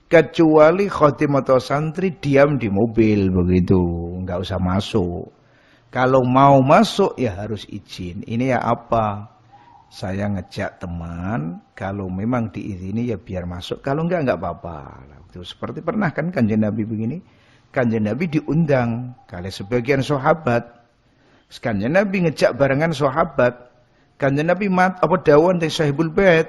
kecuali khodim atau santri diam di mobil begitu, nggak usah masuk. Kalau mau masuk ya harus izin. Ini ya apa? Saya ngejak teman, kalau memang diizini ya biar masuk, kalau enggak apa-apa. Itu seperti pernah kan Kanjeng Nabi begini, Kanjeng Nabi diundang kali sebagian sahabat, Kanjeng Nabi ngejak barengan sahabat, Kanjeng Nabi apa dawuh teng sahibul bait,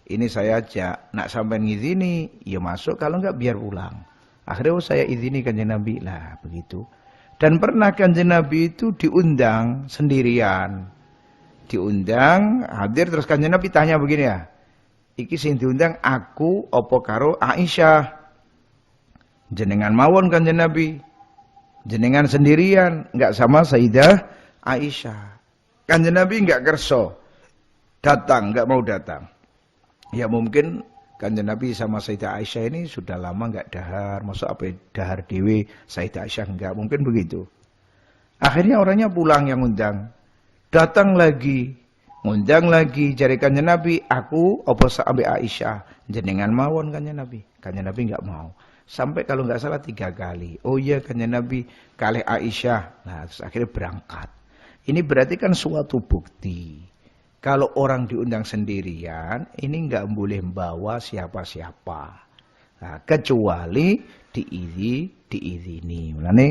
ini saya ajak, nak sampai ngizini, ya masuk, kalau enggak biar pulang. Akhirnya saya izini Kanjeng Nabi, lah begitu. Dan pernah Kanjeng Nabi itu diundang sendirian. Diundang, hadir, terus Kanjeng Nabi tanya begini ya, iki sing diundang aku apa karo Aisyah? Jenengan mawon Kanjeng Nabi. Jenengan sendirian, enggak sama Sayyidah Aisyah. Kanjeng Nabi enggak kerso datang, enggak mau datang. Ya mungkin Kanjeng Nabi sama Sayyidah Aisyah ini sudah lama enggak dahar, masuk apa dahar dewe, Sayyidah Aisyah enggak, mungkin begitu. Akhirnya orangnya pulang yang undang. Datang lagi, ngundang lagi, jari Kanjeng Nabi, aku apa sampai Aisyah, jenengan mawon Kanjeng Nabi. Kanjeng Nabi enggak mau. Sampai kalau nggak salah 3 kali. Oh iya kanjeng Nabi kalih Aisyah. Nah terus akhirnya berangkat. Ini berarti kan suatu bukti. Kalau orang diundang sendirian, ini nggak boleh bawa siapa-siapa. Nah, kecuali diizini. Mulane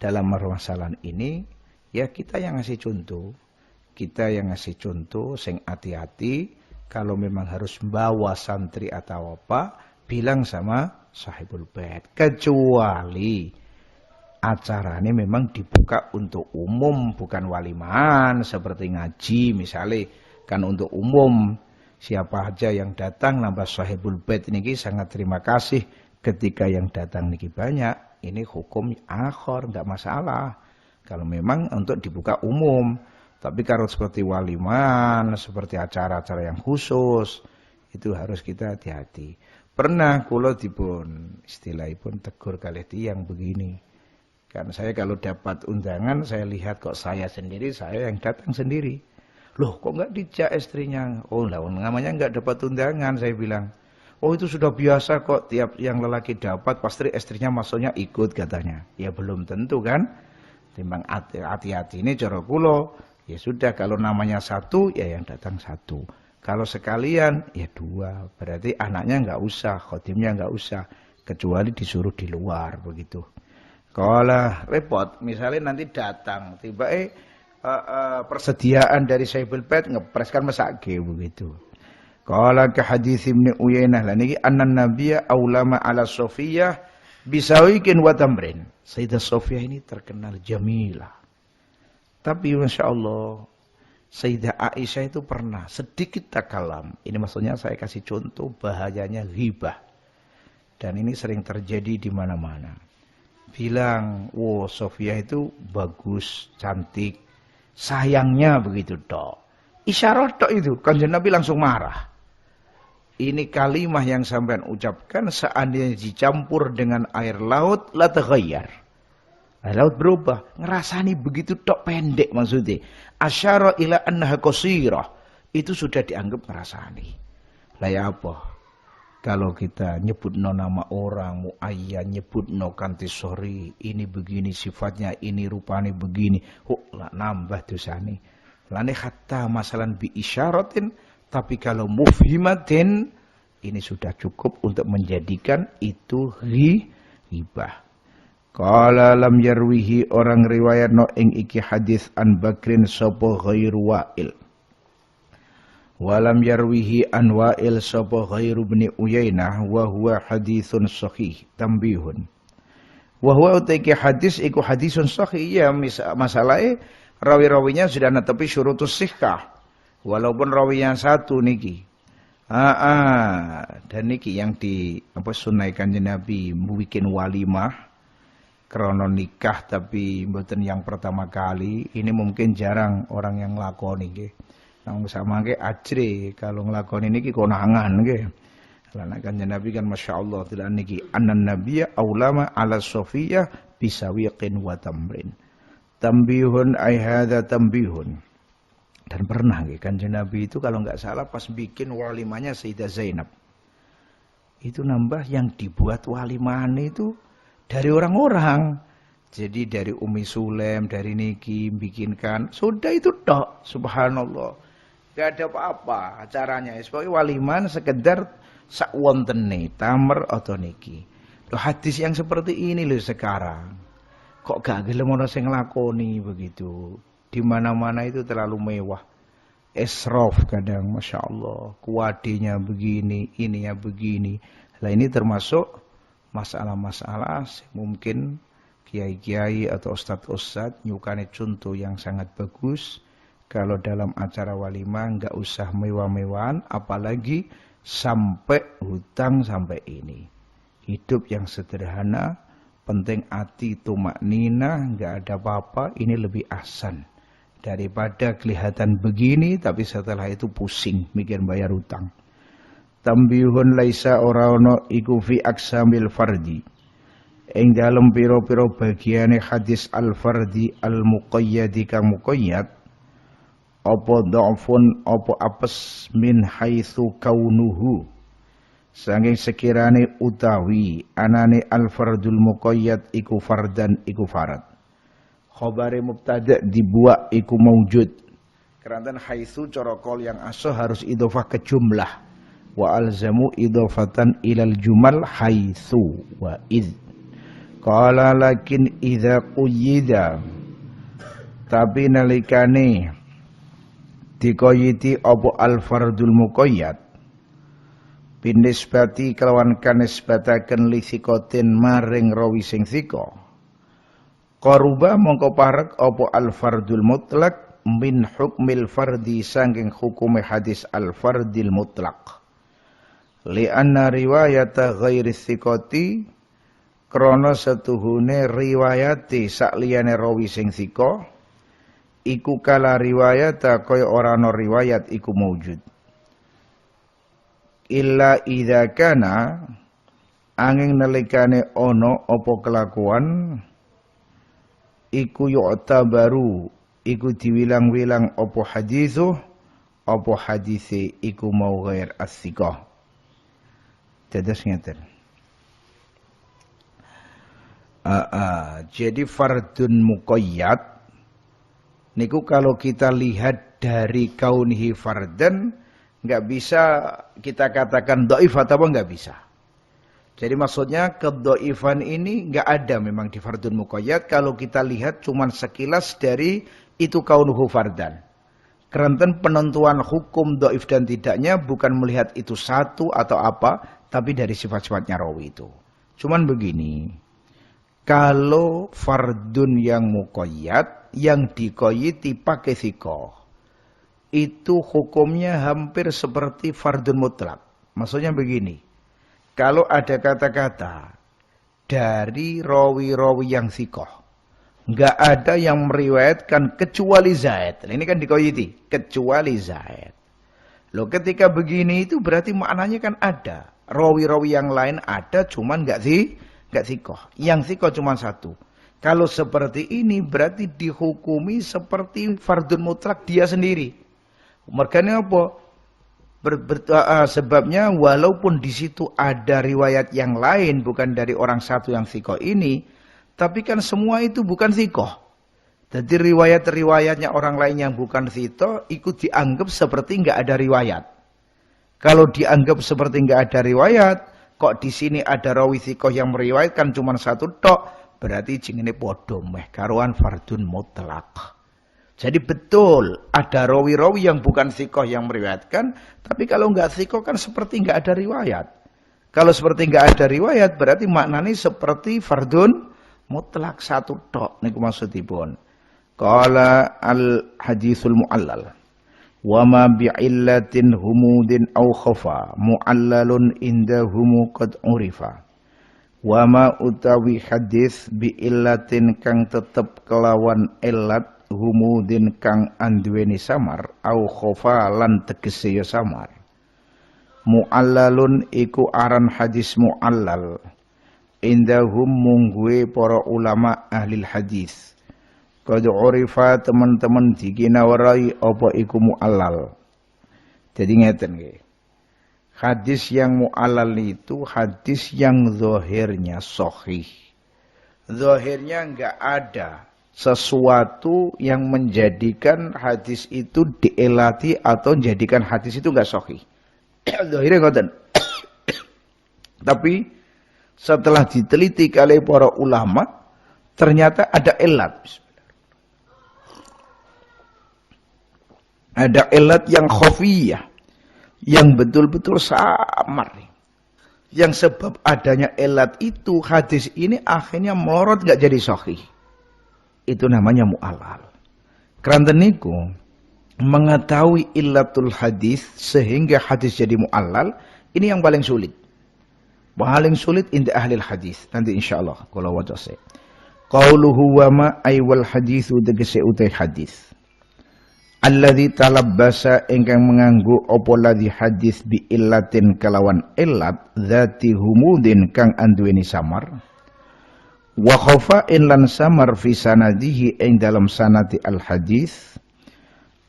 dalam permasalahan ini, ya kita yang ngasih contoh. Kita yang ngasih contoh, sing hati-hati. Kalau memang harus bawa santri atau apa, bilang sama sahibul bait. Kecuali acaranya memang dibuka untuk umum, bukan waliman seperti ngaji misalnya, kan untuk umum. Siapa aja yang datang nambah sahibul bait niki sangat terima kasih. Ketika yang datang niki banyak, ini hukum akhir, enggak masalah. Kalau memang untuk dibuka umum. Tapi kalau seperti waliman, seperti acara-acara yang khusus, itu harus kita hati-hati. Pernah kula dipun istilahipun tegur kalih tiyang begini. Kan saya kalau dapat undangan, saya lihat kok saya sendiri, saya yang datang sendiri. Loh kok enggak dijak istrinya? Oh lah namanya enggak dapat undangan, saya bilang. Oh itu sudah biasa kok, tiap yang lelaki dapat pasti istrinya masuknya ikut katanya. Ya belum tentu kan. Timbang hati-hati ini cara kula. Ya sudah kalau namanya satu ya yang datang satu. Kalau sekalian ya 2. Berarti anaknya enggak usah, khotimnya enggak usah. Kecuali disuruh di luar begitu. Kalau repot, misalnya nanti datang tiba persediaan dari Syaibul Bait ngepreskan mesake begitu. Qala ka hadits Ibnu Uyainah lan iki annan nabiyya aulama ala Sofiyah bisawikin wa tamrin. Sayyidah Sofiyah ini terkenal jamilah. Tapi Masya Allah, Sayyidah Aisyah itu pernah sedikit takalam. Ini maksudnya saya kasih contoh bahayanya ghibah. Dan ini sering terjadi di mana-mana. Bilang, wow Sofiyah itu bagus, cantik. Sayangnya begitu dok. Isyarat dok itu, Kanjeng Nabi langsung marah. Ini kalimah yang sampean ucapkan seandainya dicampur dengan air laut, la taghayyar. Laut berubah, ngerasani begitu tok pendek maksudnya. Asyara ila annaha qasirah. Itu sudah dianggap ngerasani. Lah ya apa? Kalau kita nyebutno nama orang, muayyan nyebutno kanthi sori, ini begini sifatnya, ini rupane begini, lah nambah dosane. Lane hatta masalan bi isyaratin, tapi kalau mufhimatin ini sudah cukup untuk menjadikan itu ghibah. Qala lam yarwihi orang riwayat no ing iki hadis an Bakrin sapa ghairu Wa'il. Walam yarwihi an Wa'il sapa ghairu Ibnu Uyainah wa huwa haditsun sahih tambihun. Wa huwa utaki hadis iku hadisun sahih ya masalahe rawi-rawinya sudah netepi syurutus sihhah. Walaupun rawinya satu niki. Dan niki yang di apa sunaikan Nabi bikin walimah krono nikah tapi mboten yang pertama kali, ini mungkin jarang orang yang nglakoni nggih. Nang sama nggih ajre kalau nglakoni niki konangan nggih. Lan Kanjeng Nabi kan masyaallah tidak niki annan nabiyya aulama ala Sofiyah bisawiqin wa tamrin. Tambihun ai hadza tambihun. Dan pernah nggih Kanjeng Nabi itu kalau enggak salah pas bikin walimahnya Sayyidah Zainab. Itu nambah yang dibuat walimahane itu dari orang-orang. Jadi dari Umi Sulaim, dari Niki bikinkan. Sudah itu tok, subhanallah. Gak ada apa-apa acaranya. Sebagai waliman sekedar sakwontene, tamer atau Niki. Loh hadis yang seperti ini loh sekarang. Kok gak gelem ana sing nglakoni begitu. Di mana-mana itu terlalu mewah. Esrof kadang, Masya Allah. Kuadinya begini, ininya begini. Lah ini termasuk masalah-masalah mungkin kiai-kiai atau ustadz-ustadz nyukane contoh yang sangat bagus. Kalau dalam acara walimah enggak usah mewah-mewahan, apalagi sampai hutang sampai ini. Hidup yang sederhana, penting hati tumakninah, enggak ada apa-apa, ini lebih ahsan daripada kelihatan begini tapi setelah itu pusing mikir bayar hutang. Tambihun laisa ora ono iku fi aksamil fardi. Ing dalem pira-pira bagiane hadis al fardi al muqayyad kang muqayyad apa dhafun apa apes min haitsu kaunuhu. Sanging sekirane utawi anane al-fardul muqayyad iku fardan iku farad. Khabare mubtada dibuat iku maujud. Kerantan haitsu cara qol yang asoh harus idhofah ke jumlah. Wa alzamu idhofatan ilal jumal haitsu wa id. Qala lakin idza quyida. Tapi nalikane dikoyiti apa al-fardul muqayyad binisbati kelawan kanisbataken li sikotin maring rawi sing sika qaruba mongko parek apa al-fardul mutlak min hukmil fardi sanging hukume hadis al-fardil mutlak li anna riwayata ghairi sikoti krana setuhune riwayati sakliyane rawi sing sika iku kala riwayata kaya ora ana riwayat iku maujud illa idza kana angin nalikane ono apa kelakuan iku yu'tabaru iku diwilang-wilang apa hadithu apa hadise iku mau ghair as-siqah. Dados ngeten. Jadi fardun muqayyad niku kalau kita lihat dari kaunihi fardan nggak bisa kita katakan dhaif atau nggak bisa. Jadi maksudnya kedhaifan ini nggak ada memang di fardun muqayyad kalau kita lihat cuman sekilas dari itu kaunuhu fardan. Keranten penentuan hukum dhaif dan tidaknya bukan melihat itu satu atau apa, tapi dari sifat-sifatnya rawi itu. Cuman begini, kalau fardun yang muqayyad yang dikoyiti pakai thiqah itu hukumnya hampir seperti fardun mutlak. Maksudnya begini, kalau ada kata-kata dari rawi-rawi yang thiqah, nggak ada yang meriwayatkan kecuali Zaid. Ini kan dikoyiti, kecuali Zaid. Loh ketika begini itu berarti maknanya kan ada. Rawi-rawi yang lain ada, cuman nggak thiqah. Yang thiqah cuma satu. Kalau seperti ini berarti dihukumi seperti fardun mutlak dia sendiri. Makanya apa? Sebabnya walaupun di situ ada riwayat yang lain bukan dari orang satu yang thiqah ini, tapi kan semua itu bukan thiqah. Jadi riwayat-riwayatnya orang lain yang bukan thiqah ikut dianggap seperti enggak ada riwayat. Kalau dianggap seperti enggak ada riwayat, kok di sini ada rawi thiqah yang meriwayatkan cuma satu tok, berarti jengene padha meh karuan fardun mutlak. Jadi betul ada rawi-rawi yang bukan thiqah yang meriwayatkan, tapi kalau enggak thiqah kan seperti enggak ada riwayat. Kalau seperti enggak ada riwayat berarti maknanya seperti fardun mutlak satu tok niku maksudipun. Qala al haditsul muallal wa ma bi'illatin humudin aw khafa muallalun indahumu qad urifa. Wa ma utawi hadis bi'illatin kang tetep kelawan illat humudin kang anduweni samar au khofa lan tegese ya samar. Muallalun iku aran hadis muallal indahum mungguwe para ulama ahli hadis. Qad urifa teman-teman dikinawarai apa iku muallal. Jadi ngeten nggih. Hadis yang muallal itu hadis yang zahirnya sahih. Zahirnya enggak ada sesuatu yang menjadikan hadis itu dielati atau menjadikan hadis itu enggak sahih. Zahirnya ngoten. Tapi setelah diteliti oleh para ulama, ternyata ada elat. Ada elat yang khafiyah, yang betul-betul samar. Yang sebab adanya elat itu, hadis ini akhirnya melorot enggak jadi sahih. Itu namanya mu'allal. Karena niku mengetahui illatul hadis sehingga hadis jadi mu'allal, ini yang paling sulit. Paling sulit inda ahli hadis. Nanti insyaallah kalau wajah saya. Qauluhu wa ma aywal hadithu tegese utai hadis. Alladzi talabbasa ingkang menganggo apa ladzi hadis bi illatin kalawan illat dzati humudin kang anduweni samar. Wa khafa'in lan samar fi sanadihi ing dalam sanati al hadis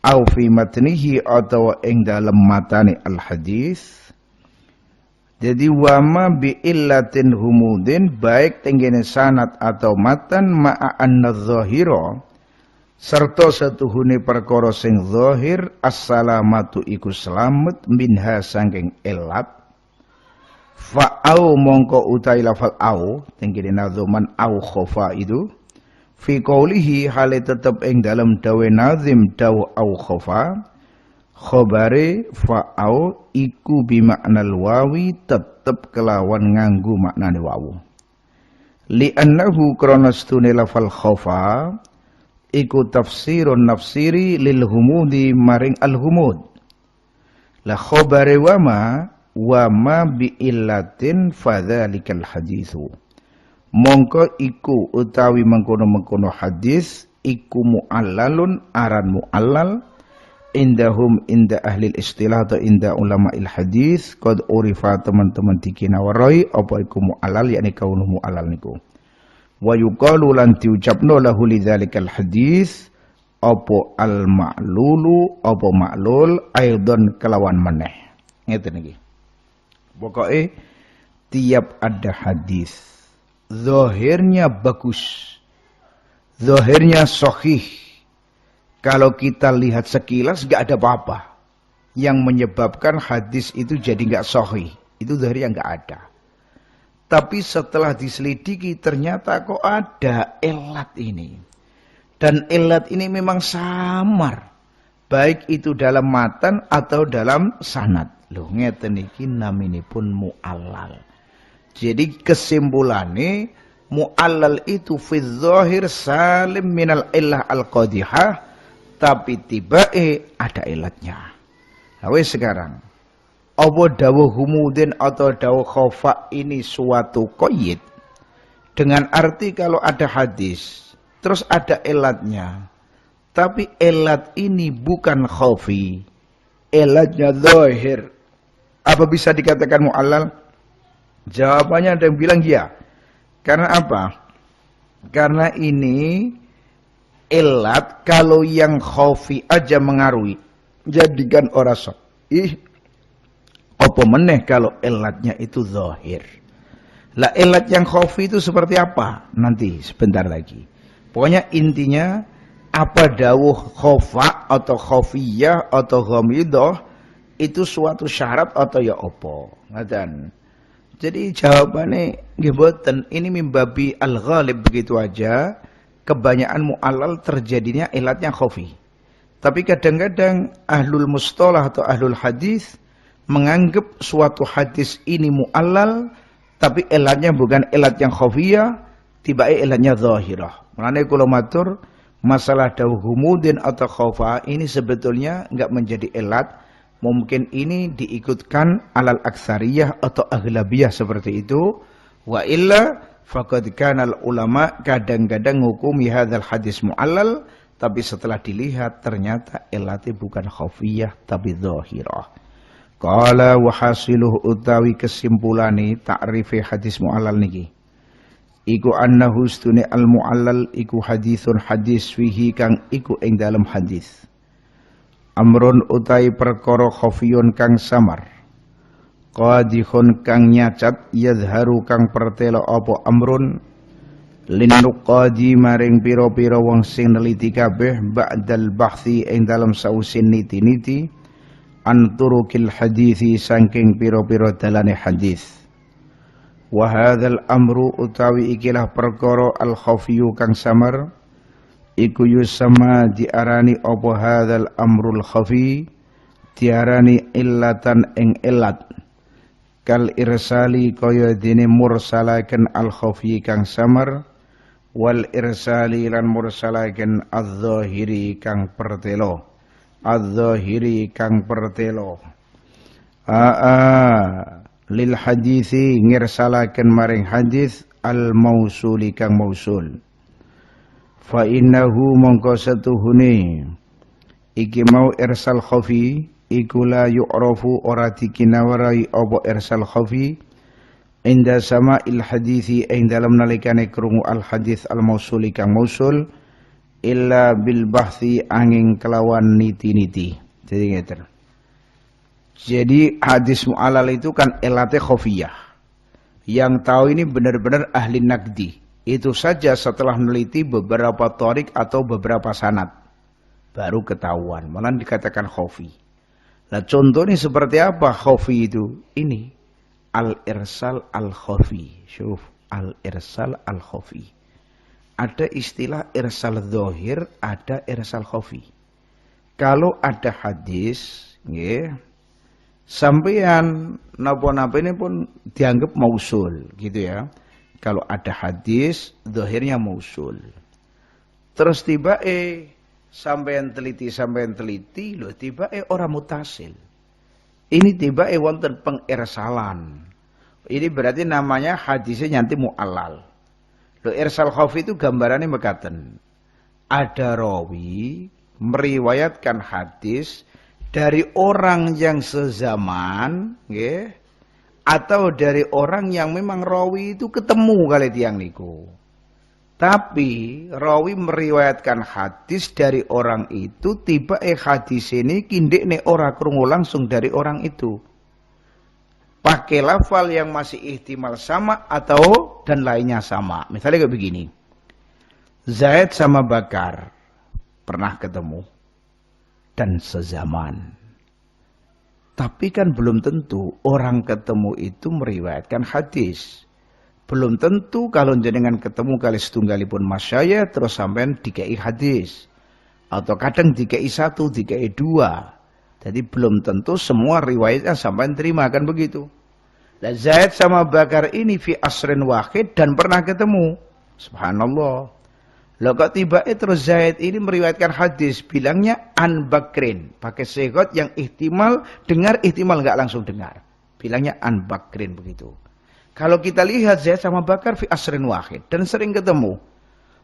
au fi matnihi atau ing dalam matani al hadis Jadi wama bi illatin humudin baik tenggene sanad atau matan ma'a anna dhahira serta setuhune perkara sing zahir assalamatu iku selamat minha saking illat fa'au mongko utai lafal au tenggene nadzuman au khofa itu fi qaulihi hale tetep ing dalam dawe nazim daw au khofa khobare fa'au iku bimaknal wawi tetep kelawan nganggu maknane wawu li annahu krana stune lafal khofa iku tafsirun nafsiri lil humudi maring al humud la khobare wama bi illatin fadzalikal haditsu mongko iku utawi mengkono-mengkono hadis iku mu'allalun aran mu'allal indahum inda ahli istilah atau inda ulama il hadis qad urifa teman-teman dikina warai apa iku mu'allal yakni kaunu mu'allal niku wa yuqalu lan diucapno lahu lidzalikal hadis apa al ma'lulu apa ma'lul aidan kelawan meneh ngeten iki pokoke tiap ada hadis zahirnya bagus zahirnya sahih. Kalau kita lihat sekilas nggak ada apa-apa yang menyebabkan hadis itu jadi nggak sahih. Itu dari yang nggak ada. Tapi setelah diselidiki ternyata kok ada ilat ini. Dan ilat ini memang samar. Baik itu dalam matan atau dalam sanad. Loh ngeten iki naminipun mu'allal. Jadi kesimpulannya mu'allal itu fi dzahir salim minal illah al-qadihah. Tapi tiba-tiba ada ilatnya. Nah, sekarang, apa dawuh humudin atau dawuh khofa ini suatu qayyid? Dengan arti kalau ada hadis, terus ada ilatnya. Tapi ilat ini bukan khofi. Ilatnya zahir. Apa bisa dikatakan mu'allal? Jawabannya ada yang bilang ya. Karena apa? Karena ini ilat kalau yang khofi aja mengaruhi jadikan orang sahih apa meneh kalau ilatnya itu zahir lah ilat yang khofi itu seperti apa nanti sebentar lagi pokoknya intinya apa dawuh khofa atau khofiyah atau ghamidah itu suatu syarat atau ya apa ngaten jadi jawabannya nggih mboten ini mimbabi al-ghalib begitu aja. Kebanyakan mu'allal terjadinya ilatnya khofi. Tapi kadang-kadang ahlul mustalah atau ahlul hadis menganggap suatu hadis ini mu'allal, tapi ilatnya bukan ilat yang khofiyah, tiba-tiba ilatnya zahirah. Mulane kula matur, masalah dawuh humudin atau khofa ini sebetulnya enggak menjadi ilat. Mungkin ini diikutkan alal aksariyah atau aghlabiyah seperti itu. Wa illa faqad kana ulama kadang-kadang hukumi hadzal hadis mu'allal tapi setelah dilihat ternyata ilate bukan khafiyah tapi zahirah. Qala wa hasiluhu utawi kesimpulane ta'rifi hadis mu'allal niki. Iku annahu stune al mu'allal iku hadisun hadis fihi kang iku ing dalam hadis. Amrun utai perkara khafiyun kang samar. Qadihun kang nyacat yadharu kang pertelo apa amrun linuqadi maring pira-pira wong sing neliti kabeh ba'dal bahthi ing dalam sausin niti-niti an turukil hadisi saking pira-pira dalane hadis wa hadzal amru utawi ikilah perkara al khafiyu kang samar iku yusama diarani apa hadzal amrul khafi diarani illatan ing illat kal irsali kaya dene mursalaken al khafi kang samar wal irsali lan mursalaken adz-dzahiri kang pertelo adz-dzahiri kang pertelo lil hadisi ngirsalaken maring hadis al mausuli kang mausul fa innahu mongko satuhune iki mau irsal khafi iku la yu'rafu ora dikinawarai apa irsal khafi inda sama'il hadisi ing dalam nalikane krungu al hadis al mausuli kang mausul illa bil bahthi angin kelawan niti-niti. Jadi ngeten. Jadi hadis mu'allal itu kan elate khofiyah. Yang tahu ini benar-benar ahli naqdi. Itu saja setelah meneliti beberapa torik atau beberapa sanad. Baru ketahuan. Malah dikatakan khofi. Nah contohnya seperti apa khofi itu? Ini. Al-irsal al-khofi. Syuf. Al-irsal al-khofi. Ada istilah irsal dhohir, ada irsal khofi. Kalau ada hadis, ya, sampeyan napa-napa ini pun dianggap mausul, gitu ya. Kalau ada hadis, dhohirnya mausul. Terus tiba sampeyan teliti, loh tiba orang mutasil. Ini tiba wonten pengirsalan. Ini berarti namanya hadisnya nanti mu'allal. Loh irsal khofi itu gambarannya mekaten. Ada rawi meriwayatkan hadis dari orang yang sezaman, ya, atau dari orang yang memang rawi itu ketemu kali tiang niku. Tapi rawi meriwayatkan hadis dari orang itu, tiba hadis ini kindik ne ora krungu langsung dari orang itu. Pakai lafal yang masih ihtimal sama atau dan lainnya sama. Misalnya kayak begini. Zaid sama Bakar pernah ketemu dan sezaman. Tapi kan belum tentu orang ketemu itu meriwayatkan hadis. Belum tentu kalau jenengan ketemu kali setunggalipun masyaya terus sampean dikai hadis. Atau kadang dikai satu, dikai dua. Jadi belum tentu semua riwayatnya sampean terima, kan begitu. Dan Zaid sama Bakar ini fi asrin wahid dan pernah ketemu. Subhanallah. Loh kok tiba terus Zaid ini meriwayatkan hadis, bilangnya an Bakrin, pakai segot yang ihtimal dengar, ihtimal nggak langsung dengar. Bilangnya an Bakrin begitu. Kalau kita lihat Zaid sama Bakar fi asrin wahid dan sering ketemu.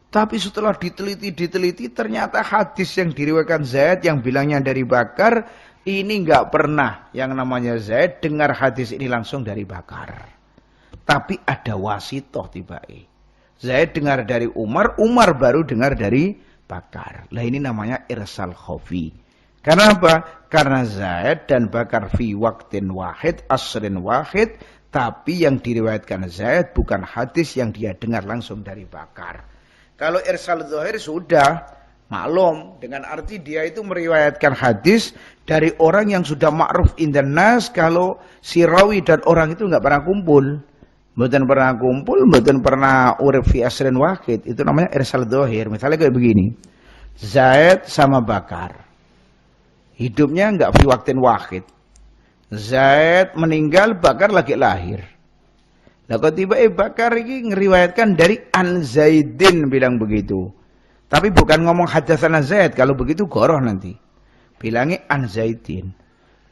Tapi setelah diteliti ternyata hadis yang diriwayatkan Zaid yang bilangnya dari Bakar ini nggak pernah yang namanya Zaid dengar hadis ini langsung dari Bakar. Tapi ada wasitoh tiba. Zaid dengar dari Umar, Umar baru dengar dari Bakar. Lah ini namanya irsal khofi. Karena apa? Karena Zaid dan Bakar fi waktin wahid, asrin wahid, tapi yang diriwayatkan Zaid bukan hadis yang dia dengar langsung dari Bakar. Kalau irsal dhohir sudah maklum, dengan arti dia itu meriwayatkan hadis dari orang yang sudah ma'ruf indan nas. Kalau si rawi dan orang itu nggak pernah kumpul, mboten pernah urip fi asrin wahid, itu namanya irsal dhohir. Misalnya kayak begini, Zaid sama Bakar hidupnya nggak fi waktin wahid. Zaid meninggal, Bakar lagi lahir. Nah kok tiba Bakar ini ngeriwayatkan dari an Zaidin bilang begitu. Tapi bukan ngomong hadatsana Zaid, kalau begitu goroh nanti. Bilangnya an Zaidin.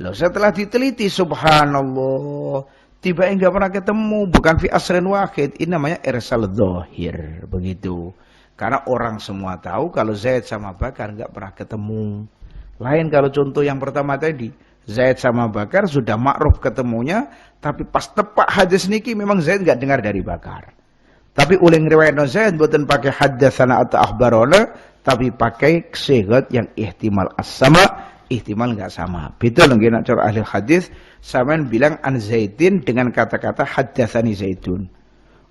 Loh setelah diteliti subhanallah, tiba enggak pernah ketemu, bukan fi asrin wahid, ini namanya irsal dhohir begitu. Karena orang semua tahu kalau Zaid sama Bakar enggak pernah ketemu. Lain kalau contoh yang pertama tadi, Zaid sama Bakar sudah ma'ruf ketemunya, tapi pas tepak hadis niki memang Zaid enggak dengar dari Bakar. Tapi uling riwayat Zaid bukan pakai hadatsana atau akhbarona, tapi pakai sigat yang ihtimal as-sama, ihtimal enggak sama. Betul nggih nek cara ahli hadis, sampean bilang an Zaidin dengan kata-kata hadatsani Zaidun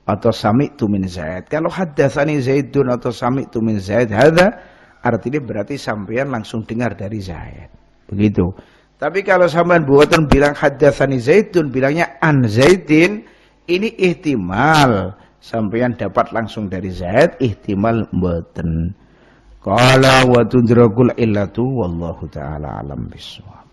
atau sami'tu min Zaid. Kalau hadatsani Zaidun atau sami'tu min Zaid, hadza artinya berarti sampean langsung dengar dari Zaid. Begitu. Tapi kalau sampean buatan bilang hadatsani Zaidun, bilangnya an Zaidin, ini ihtimal sampean dapat langsung dari Zaid, ihtimal mboten. Qala wa tudrakul illatu wallahu taala alam bisawab.